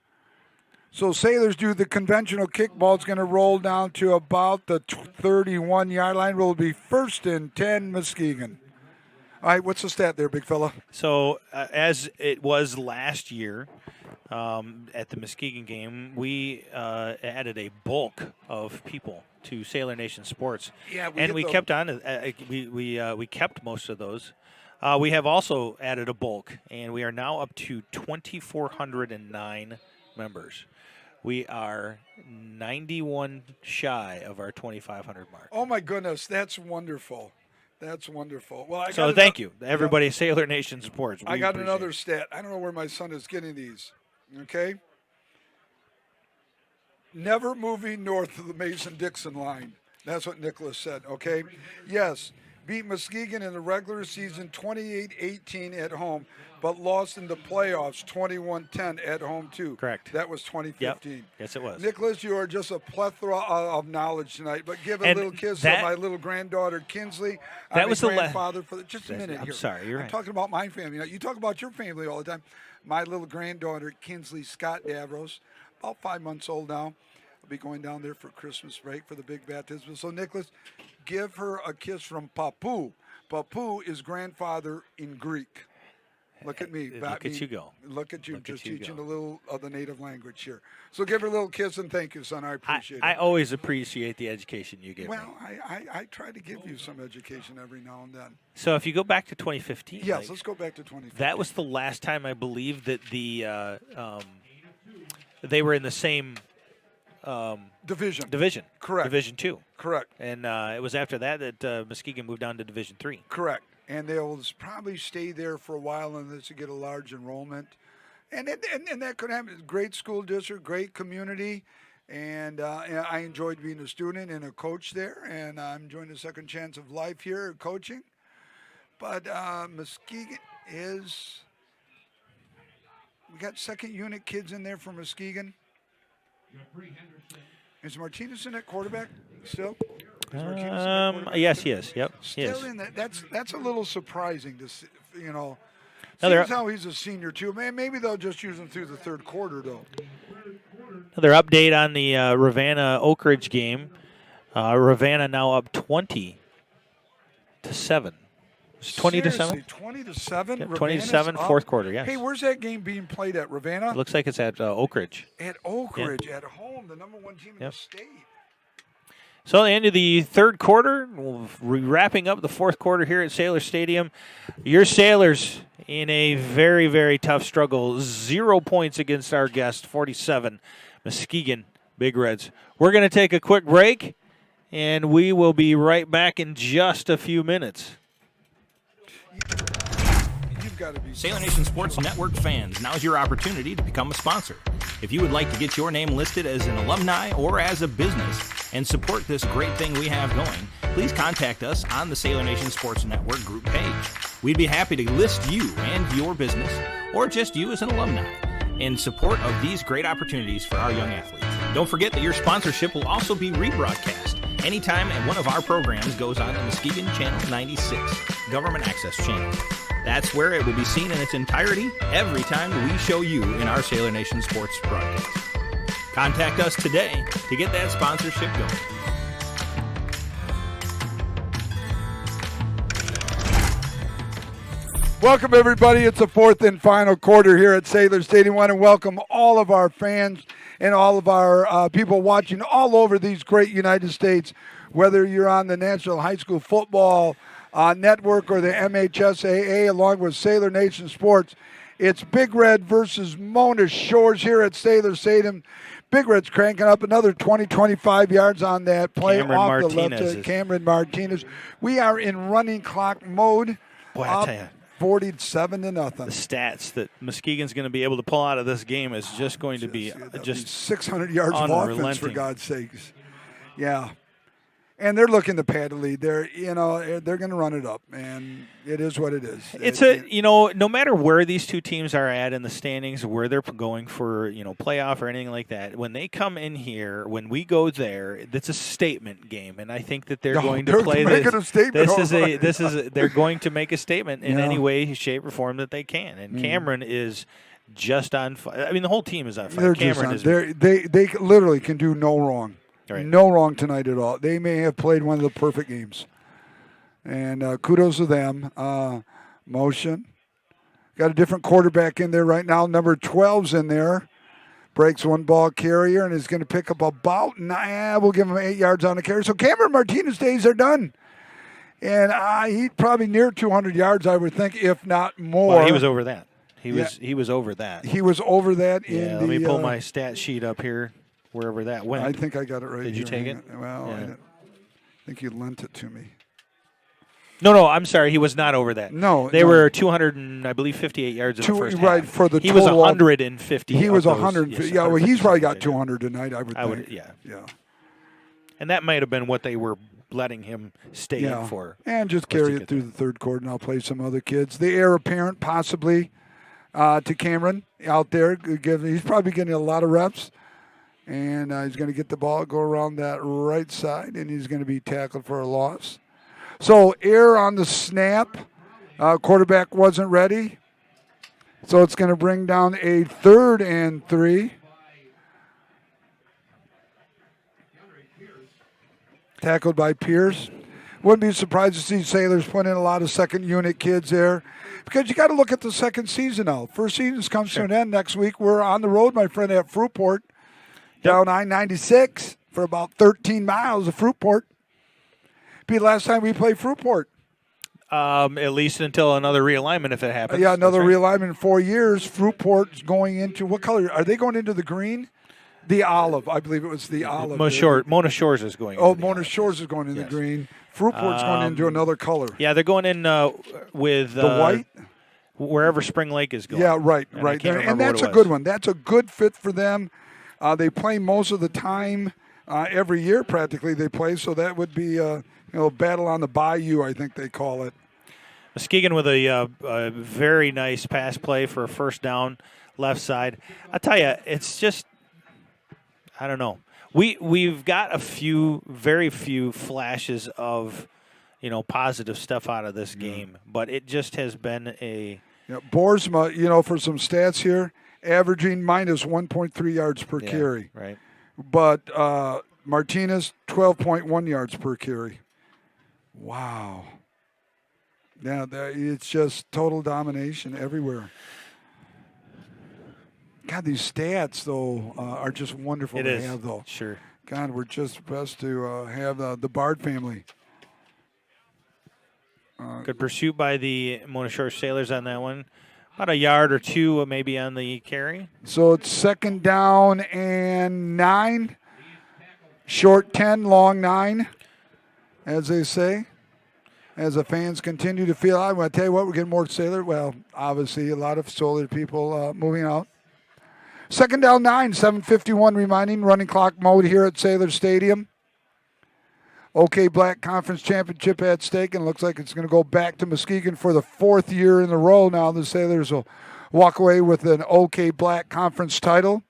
So Sailors do the conventional kickball. It's going to roll down to about the 31-yard line. Will be 1st and 10, Muskegon. All right, what's the stat there, big fella? So as it was last year at the Muskegon game, we added a bulk of people to Sailor Nation Sports. Yeah, we kept on. We kept most of those. We have also added a bulk, and we are now up to 2,409 members. We are 91 shy of our 2,500 mark. Oh, my goodness. That's wonderful. That's wonderful. Well, thank you, everybody, Sailor Nation Sports. I got another stat. I don't know where my son is getting these. Okay? Never moving north of the Mason-Dixon line. That's what Nicholas said, okay? Yes. Beat Muskegon in the regular season 28-18 at home, but lost in the playoffs 21-10 at home too. Correct. That was 2015. Yep. Yes, it was. Nicholas, you are just a plethora of knowledge tonight. But give a little kiss to my little granddaughter Kinsley. That was the grandfather for just a minute I'm here. sorry, you're right. I'm talking about my family. Now, you talk about your family all the time. My little granddaughter Kinsley Scott Davros, about 5 months old now. I'll be going down there for Christmas break for the big baptism. So, Nicholas, give her a kiss from Papu. Papu is grandfather in Greek. Look at me. Look at you go. Look at you, just teaching a little of the native language here. So give her a little kiss and thank you, son. I appreciate it. I always appreciate the education you give me. Well, I try to give you some education every now and then. So if you go back to 2015. Yes, let's go back to 2015. That was the last time I believe that they were in the same division. Correct. Division 2. Correct. And it was after that Muskegon moved on to Division 3. Correct. And they'll probably stay there for a while unless you get a large enrollment. And that could happen. Great school district, great community. And I enjoyed being a student and a coach there. And I'm enjoying the second chance of life here coaching. But Muskegon is – we got second unit kids in there for Muskegon. Is Martinez in at quarterback still? Yes, he is. Yep. Still in that. That's a little surprising to see, you know. Another, seems how he's a senior too. Maybe they'll just use him through the third quarter though. Another update on the Ravenna Oak Ridge game. Ravenna now up 20-7. It's 20-7. 20-7. Yep, 20-7, fourth quarter. Yes. Hey, where's that game being played at? Ravenna? It looks like it's at Oak Ridge. At Oak Ridge, at home, the number one team in the state. So at the end of the third quarter, we'll be wrapping up the fourth quarter here at Sailor Stadium. Your Sailors in a very, very tough struggle. 0 points against our guest, 47. Muskegon Big Reds. We're going to take a quick break, and we will be right back in just a few minutes. Sailor Nation Sports Network fans, now's your opportunity to become a sponsor. If you would like to get your name listed as an alumni or as a business and support this great thing we have going, please contact us on the Sailor Nation Sports Network group page. We'd be happy to list you and your business, or just you as an alumni, in support of these great opportunities for our young athletes. Don't forget that your sponsorship will also be rebroadcast anytime one of our programs goes on the Muskegon Channel 96 Government Access Channel. That's where it will be seen in its entirety every time we show you in our Sailor Nation Sports broadcast. Contact us today to get that sponsorship going. Welcome, everybody. It's the fourth and final quarter here at Sailor Stadium. I want to welcome all of our fans and all of our people watching all over these great United States, whether you're on the National High School Football Network or the MHSAA, along with Sailor Nation Sports. It's Big Red versus Mona Shores here at Sailor Stadium. Big Red's cranking up another 20-25 yards on that play off the left. Cameron Martinez. We are in running clock mode. Boy, I tell you. 47-0. The stats that Muskegon's going to be able to pull out of this game is just going to be just 600 yards of offense, for God's sakes. Yeah. And they're looking to pad the lead. They're going to run it up, and it is what it is. It's no matter where these two teams are at in the standings, where they're going for, playoff or anything like that, when they come in here, when we go there, it's a statement game, and I think that they're going to play this. A statement. They're going to make in any way, shape, or form that they can. And Cameron is just on fire. I mean, the whole team is on fire. They literally can do no wrong. Right. No wrong tonight at all. They may have played one of the perfect games. And kudos to them. Motion. Got a different quarterback in there right now. Number 12's in there. Breaks one ball carrier and is going to pick up about 9. We'll give him 8 yards on the carry. So Cameron Martinez's days are done. And he's probably near 200 yards, I would think, if not more. Well, he was over that. He was over that. He was over that let me pull my stat sheet up here. Wherever that went. I think I got it right. Did you take it? Well, I think you lent it to me. No, I'm sorry. He was not over that. No. They were 200 and, I believe, 58 yards in the first half. Right, for the he total. Was 150. He was 150. Yeah, well, he's probably got 200 tonight, I would think. Yeah. And that might have been what they were letting him stay in for. And just carry it through the third quarter, and I'll play some other kids. The heir apparent, possibly, to Cameron out there. He's probably getting a lot of reps. And he's going to get the ball, go around that right side, and he's going to be tackled for a loss. So error on the snap. Quarterback wasn't ready. So it's going to bring down a 3rd and 3. Tackled by Pierce. Wouldn't be surprised to see Sailors put in a lot of second unit kids there. Because you got to look at the second season now. First season's comes to an end next week. We're on the road, my friend, at Fruitport. Down I-96 for about 13 miles of Fruitport. Be the last time we play Fruitport. At least until another realignment, if it happens. Yeah, another realignment in 4 years. Fruitport's going into, what color? Are they going into the green? The olive. I believe it was the olive. Mona Shores is going into Mona Shores is going in the green. Fruitport's going into another color. Yeah, they're going in with the white? Wherever Spring Lake is going. Yeah, right. And that's a good one. That's a good fit for them. They play most of the time every year, practically they play. So that would be battle on the bayou, I think they call it. Muskegon with a very nice pass play for a first down, left side. I tell you, it's just I don't know. We've got very few flashes of positive stuff out of this game, but it just has been a Boersma, for some stats here. Averaging minus 1.3 yards per carry. Right. But Martinez, 12.1 yards per carry. Wow. Yeah, it's just total domination everywhere. God, these stats, though, are just wonderful have, though. Sure. God, we're just blessed to have the Bard family. Good pursuit by the Mona Shore Sailors on that one. About a yard or two maybe on the carry. So it's 2nd down and 9. Short 10, long 9, as they say. As the fans continue to feel, I'm going to tell you what, we're getting more Sailor. Well, obviously a lot of Sailor people moving out. 2nd down 9, 7:51 remaining, running clock mode here at Sailor Stadium. OK Black Conference Championship at stake, and it looks like it's going to go back to Muskegon for the 4th year in a row now. The Sailors will walk away with an OK Black Conference title.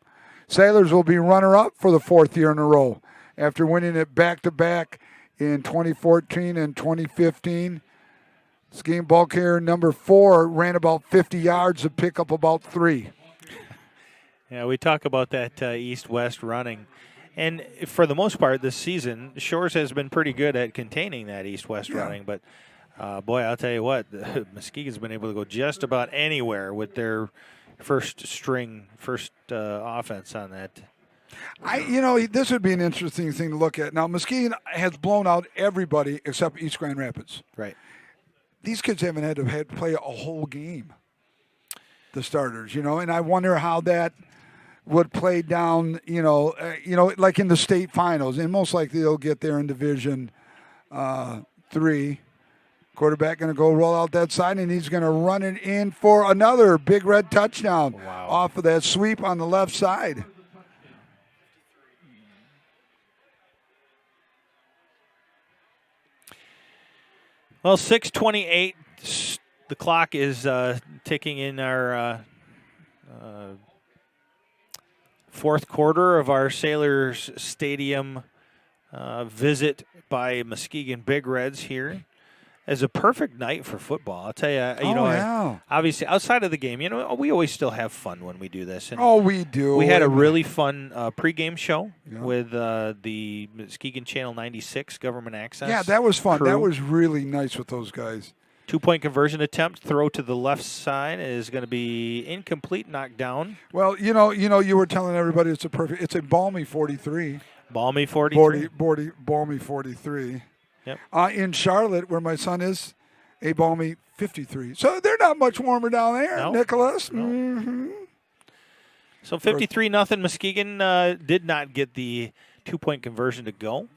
Sailors will be runner-up for the 4th year in a row after winning it back-to-back in 2014 and 2015. Muskegon ball carrier number 4 ran about 50 yards to pick up about 3. Yeah, we talk about that east-west running. And for the most part this season, Shores has been pretty good at containing that east-west running. But, boy, I'll tell you what, Muskegon's been able to go just about anywhere with their first offense on that. This would be an interesting thing to look at. Now, Muskegon has blown out everybody except East Grand Rapids. Right. These kids haven't had to play a whole game, the starters, and I wonder how that would play down, like in the state finals. And most likely they'll get there in Division 3. Quarterback going to go roll out that side, and he's going to run it in for another big red touchdown off of that sweep on the left side. Well, 6:28. The clock is ticking in our fourth quarter of our Sailors Stadium visit by Muskegon Big Reds here. It's a perfect night for football. I'll tell you, obviously outside of the game, we always still have fun when we do this. And we do. We had a really fun pregame show with the Muskegon Channel 96 Government Access. Yeah, that was fun. Crew. That was really nice with those guys. 2-point conversion attempt, throw to the left side is going to be incomplete, knocked down. Well, you were telling everybody it's a balmy 43. Balmy 43. Balmy 43. Yep. In Charlotte, where my son is, a balmy 53. So they're not much warmer down there, Nicholas. No. Mm-hmm. So 53-0. Muskegon did not get the 2-point conversion to go.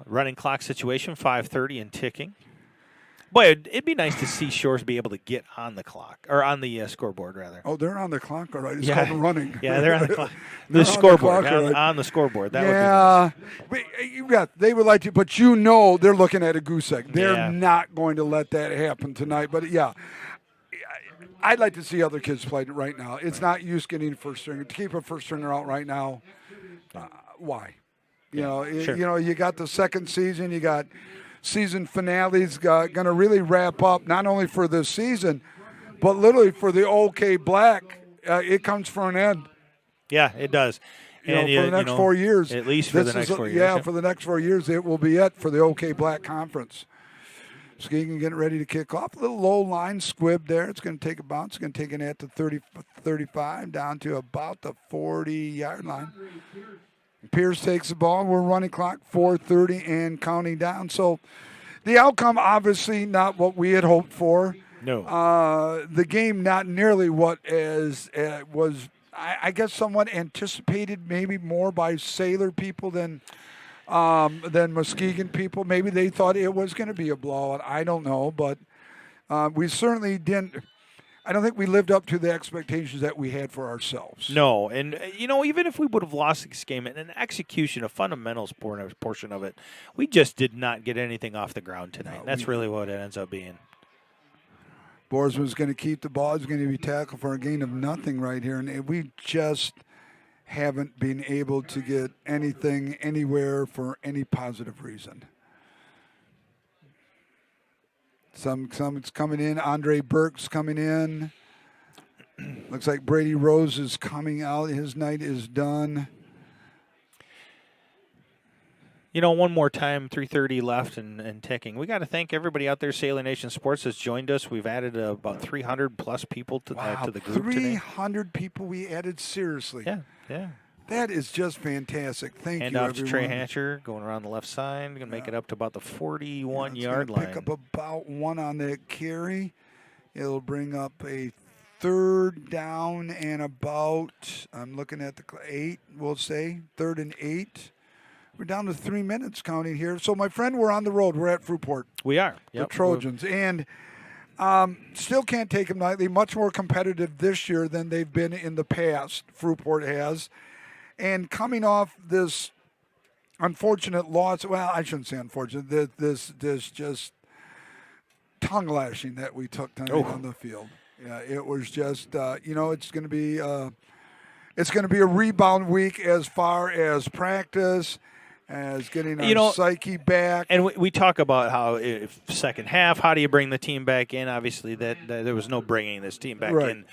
Running clock situation, 5:30 and ticking. Boy, it'd be nice to see Shores be able to get on the clock, or on the scoreboard, rather. Oh, they're on the clock, all right. It's called running. Yeah, they're on the clock. The scoreboard, on the scoreboard. That would be nice. They would like to, but they're looking at a goose egg. They're not going to let that happen tonight. But, I'd like to see other kids play right now. It's not use getting a first stringer. To keep a first stringer out right now, why? You got the second season, you got – season finale's going to really wrap up, not only for this season, but literally for the OK Black. It comes for an end. Yeah, it does. For the next 4 years. At least for the next 4 years. Yeah, for the next 4 years, it will be it for the OK Black Conference. Muskegon getting ready to kick off. A little low line squib there. It's going to take a bounce. It's going to take it at the 35 down to about the 40-yard line. Pierce takes the ball. We're running clock, 4:30 and counting down. So the outcome, obviously, not what we had hoped for. No. The game not nearly what was, I guess, somewhat anticipated, maybe more by Sailor people than Muskegon people. Maybe they thought it was going to be a blowout. I don't know, but we certainly didn't. I don't think we lived up to the expectations that we had for ourselves. No, and, even if we would have lost this game, and an execution, a fundamentals portion of it, we just did not get anything off the ground tonight. That's really what it ends up being. Boersman's going to keep the ball. He's going to be tackled for a gain of nothing right here, and we just haven't been able to get anything anywhere for any positive reason. Some it's coming in. Andre Burke's coming in. Looks like Brady Rose is coming out. His night is done. One more time, 3:30 left and ticking. We got to thank everybody out there. Sailor Nation Sports has joined us. We've added about 300-plus people to the group today. 300 people we added, seriously. Yeah. That is just fantastic. Thank you, everyone. Handoff to Trey Hatcher, going around the left side. Going to make it up to about the 41-yard line. Pick up about 1 on that carry. It'll bring up a third down and about, I'm looking at the 8, we'll say, 3rd and 8. We're down to 3 minutes counting here. So, my friend, we're on the road. We're at Fruitport. We are. The Trojans. And still can't take them lightly. Much more competitive this year than they've been in the past, Fruitport has. And coming off this unfortunate loss, well, I shouldn't say unfortunate, this just tongue lashing that we took tonight on the field. Yeah, it was just, it's going to be a rebound week as far as practice as getting our psyche back. And we talk about how if second half, how do you bring the team back in? Obviously, that there was no bringing this team back in.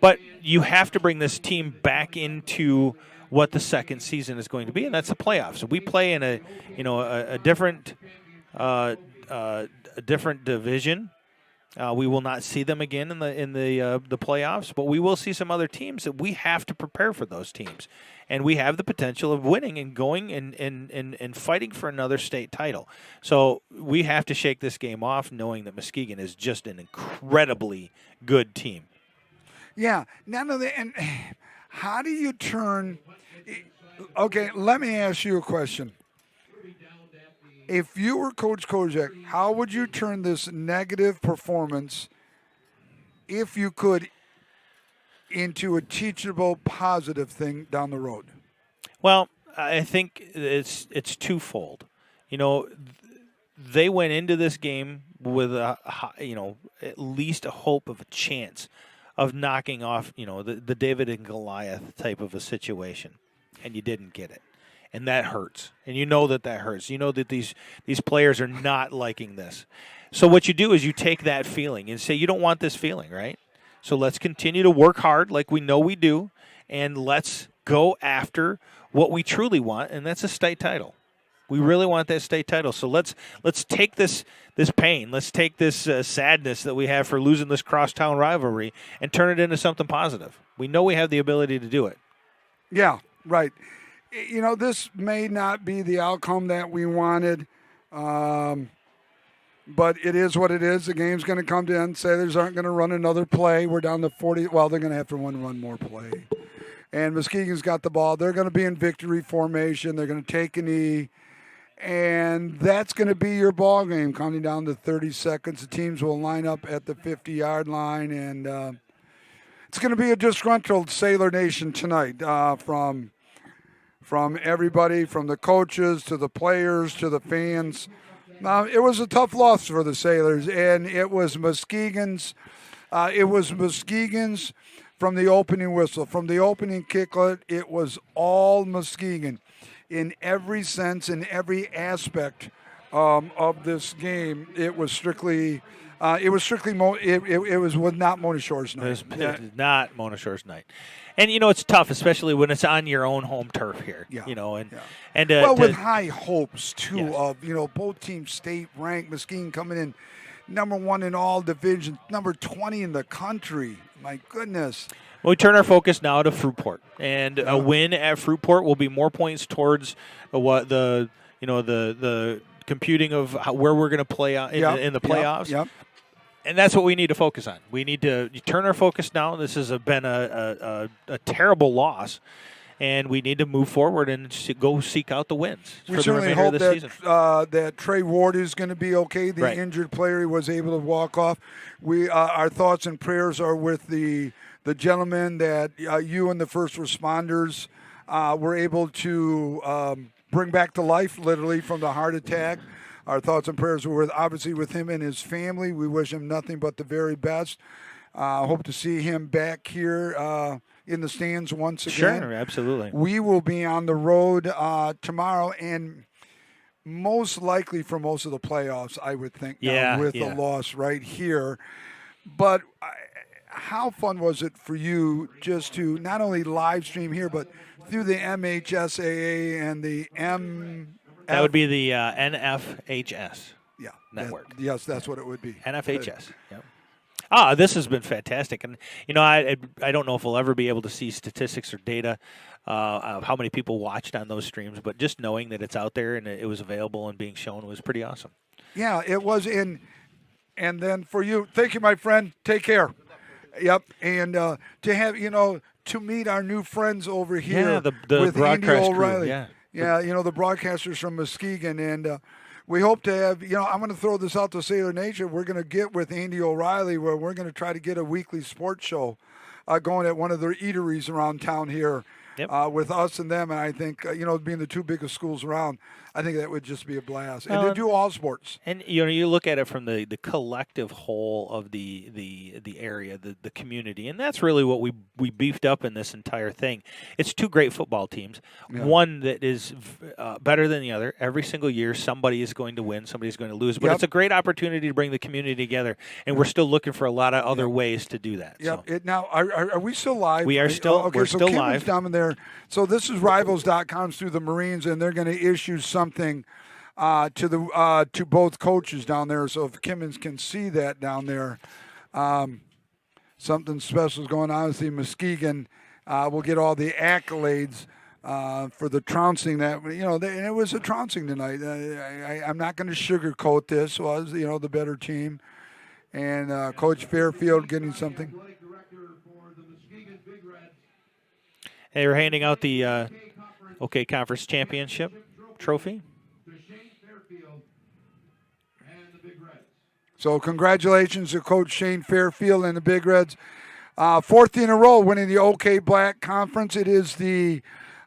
But you have to bring this team back into what the second season is going to be, and that's the playoffs. We play in a different division. We will not see them again in the playoffs, but we will see some other teams that we have to prepare for those teams. And we have the potential of winning and going and fighting for another state title. So we have to shake this game off knowing that Muskegon is just an incredibly good team. Yeah. None of the, and how do you turn – okay, let me ask you a question. If you were Coach Kozak, how would you turn this negative performance, if you could, into a teachable, positive thing down the road? Well, I think it's twofold. They went into this game with at least a hope of a chance of knocking off, the David and Goliath type of a situation, and you didn't get it. And that hurts. And you know that hurts. You know that these players are not liking this. So what you do is you take that feeling and say, you don't want this feeling, right? So let's continue to work hard like we know we do, and let's go after what we truly want, and that's a state title. We really want that state title. So let's take this pain, let's take this sadness that we have for losing this crosstown rivalry and turn it into something positive. We know we have the ability to do it. Yeah, right. This may not be the outcome that we wanted, but it is what it is. The game's going to come to end. Sailors aren't going to run another play. We're down to 40. Well, they're going to have to run one more play. And Muskegon's got the ball. They're going to be in victory formation. They're going to take a knee. And that's going to be your ball game, counting down to 30 seconds. The teams will line up at the 50-yard line. And it's going to be a disgruntled Sailor Nation tonight from everybody, from the coaches to the players to the fans. It was a tough loss for the Sailors, and it was Muskegon's. From the opening whistle, from the opening kicklet. It was all Muskegon, in every sense, in every aspect of this game. It was strictly. It was not Mona Shore's night. It was not Mona Shore's night. And, it's tough, especially when it's on your own home turf here. Yeah. With high hopes, too, of, both teams state ranked. Muskegon coming in number 1 in all divisions, number 20 in the country. My goodness. Well, we turn our focus now to Fruitport. And a win at Fruitport will be more points towards what the computing of where we're going to play in the playoffs. Yep. And that's what we need to focus on. We need to turn our focus now. This has been a terrible loss, and we need to move forward and go seek out the wins for the remainder of the season. That Trey Ward is going to be okay. The injured player was able to walk off. Our thoughts and prayers are with the gentleman that you and the first responders were able to bring back to life, literally, from the heart attack. Our thoughts and prayers were obviously with him and his family. We wish him nothing but the very best. Hope to see him back here in the stands once again. Sure, absolutely. We will be on the road tomorrow, and most likely for most of the playoffs, I would think, with the loss right here. But how fun was it for you just to not only live stream here, but through the MHSAA and the That would be the NFHS network. Yes, that's what it would be. NFHS. Yep. This has been fantastic. And, I don't know if we'll ever be able to see statistics or data of how many people watched on those streams, but just knowing that it's out there and it was available and being shown was pretty awesome. Yeah, it was in. And then for you, thank you, my friend. Take care. Yep. And to have, to meet our new friends over here with Andy O'Reilly. Yeah, the broadcasters from Muskegon. And we hope to have, I'm going to throw this out to Sailor Nation. We're going to get with Andy O'Reilly where we're going to try to get a weekly sports show going at one of their eateries around town here. Yep. With us and them, and I think being the two biggest schools around, I think that would just be a blast. And they do all sports. And you look at it from the collective whole of the area, the community, and that's really what we beefed up in this entire thing. It's two great football teams, one that is better than the other. Every single year, somebody is going to win, somebody's going to lose, but it's a great opportunity to bring the community together, and we're still looking for a lot of other ways to do that. Yep. So. Now, are we still live? We are still. Okay, we're so still Kim live. Is down in there. So this is Rivals.com through the Marines, and they're going to issue something to both coaches down there. So if Kimmons can see that down there, something special is going on. See, Muskegon will get all the accolades for the trouncing that and it was a trouncing tonight. I'm not going to sugarcoat this. Was the better team, and Coach Fairfield getting something. Hey, we're handing out the OK Conference Championship trophy. So congratulations to Coach Shane Fairfield and the Big Reds. Fourth in a row winning the OK Black Conference. It is the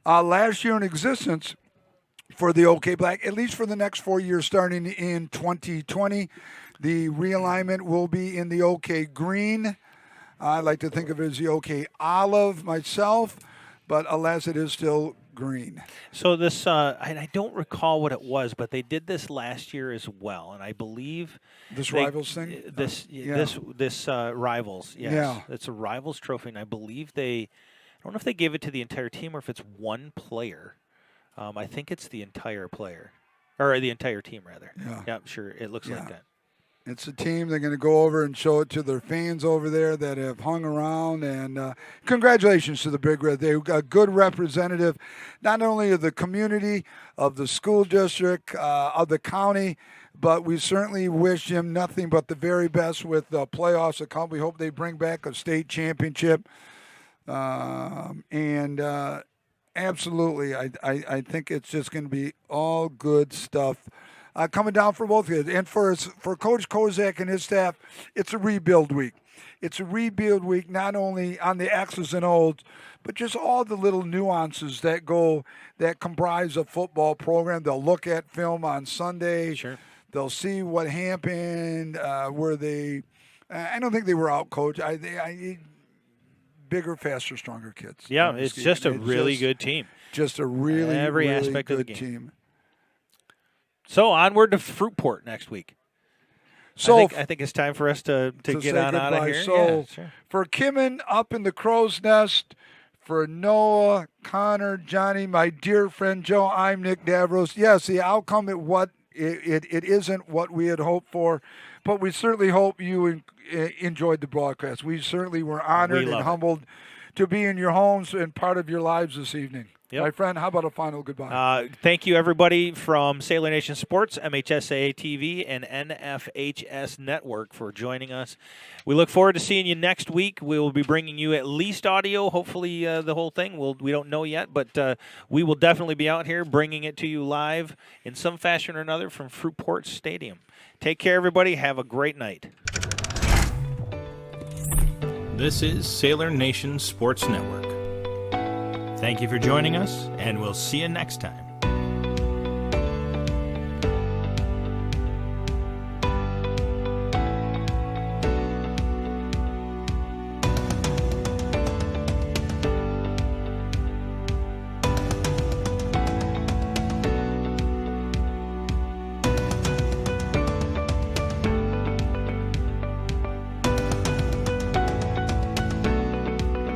last year in existence for the OK Black, at least for the next 4 years starting in 2020. The realignment will be in the OK Green. I like to think of it as the OK Olive myself, but alas, it is still green. So this, I don't recall what it was, but they did this last year as well, and I believe this Rivals thing. This Rivals, yes, yeah, it's a Rivals trophy, and I believe I don't know if they gave it to the entire team or if it's one player. I think it's the entire player, or the entire team rather. Yeah, sure, it looks like that. It's a team. They're going to go over and show it to their fans over there that have hung around. And congratulations to the Big Red. They've got a good representative, not only of the community, of the school district, of the county, but we certainly wish him nothing but the very best with the playoffs to come. We hope they bring back a state championship. Absolutely, I think it's just going to be all good stuff. Coming down for both of you. And for Coach Kozak and his staff, it's a rebuild week. It's a rebuild week not only on the X's and O's, but just all the little nuances that comprise a football program. They'll look at film on Sunday. Sure. They'll see what happened. Were they? I don't think they were out coached. I bigger, faster, stronger kids. Yeah, it's just a really good team. Just a really every really aspect good of the game. Team. So onward to Fruitport next week. So I think it's time for us to get on out of here. So for Kimmin up in the crow's nest, for Noah, Connor, Johnny, my dear friend Joe, I'm Nick Davros. Yes, the outcome it isn't what we had hoped for, but we certainly hope you enjoyed the broadcast. We certainly were honored and humbled to be in your homes and part of your lives this evening. Yep. My friend, how about a final goodbye? Thank you, everybody from Sailor Nation Sports, MHSAA TV, and NFHS Network for joining us. We look forward to seeing you next week. We will be bringing you at least audio, hopefully the whole thing. We don't know yet, but we will definitely be out here bringing it to you live in some fashion or another from Fruitport Stadium. Take care, everybody. Have a great night. This is Sailor Nation Sports Network. Thank you for joining us, and we'll see you next time.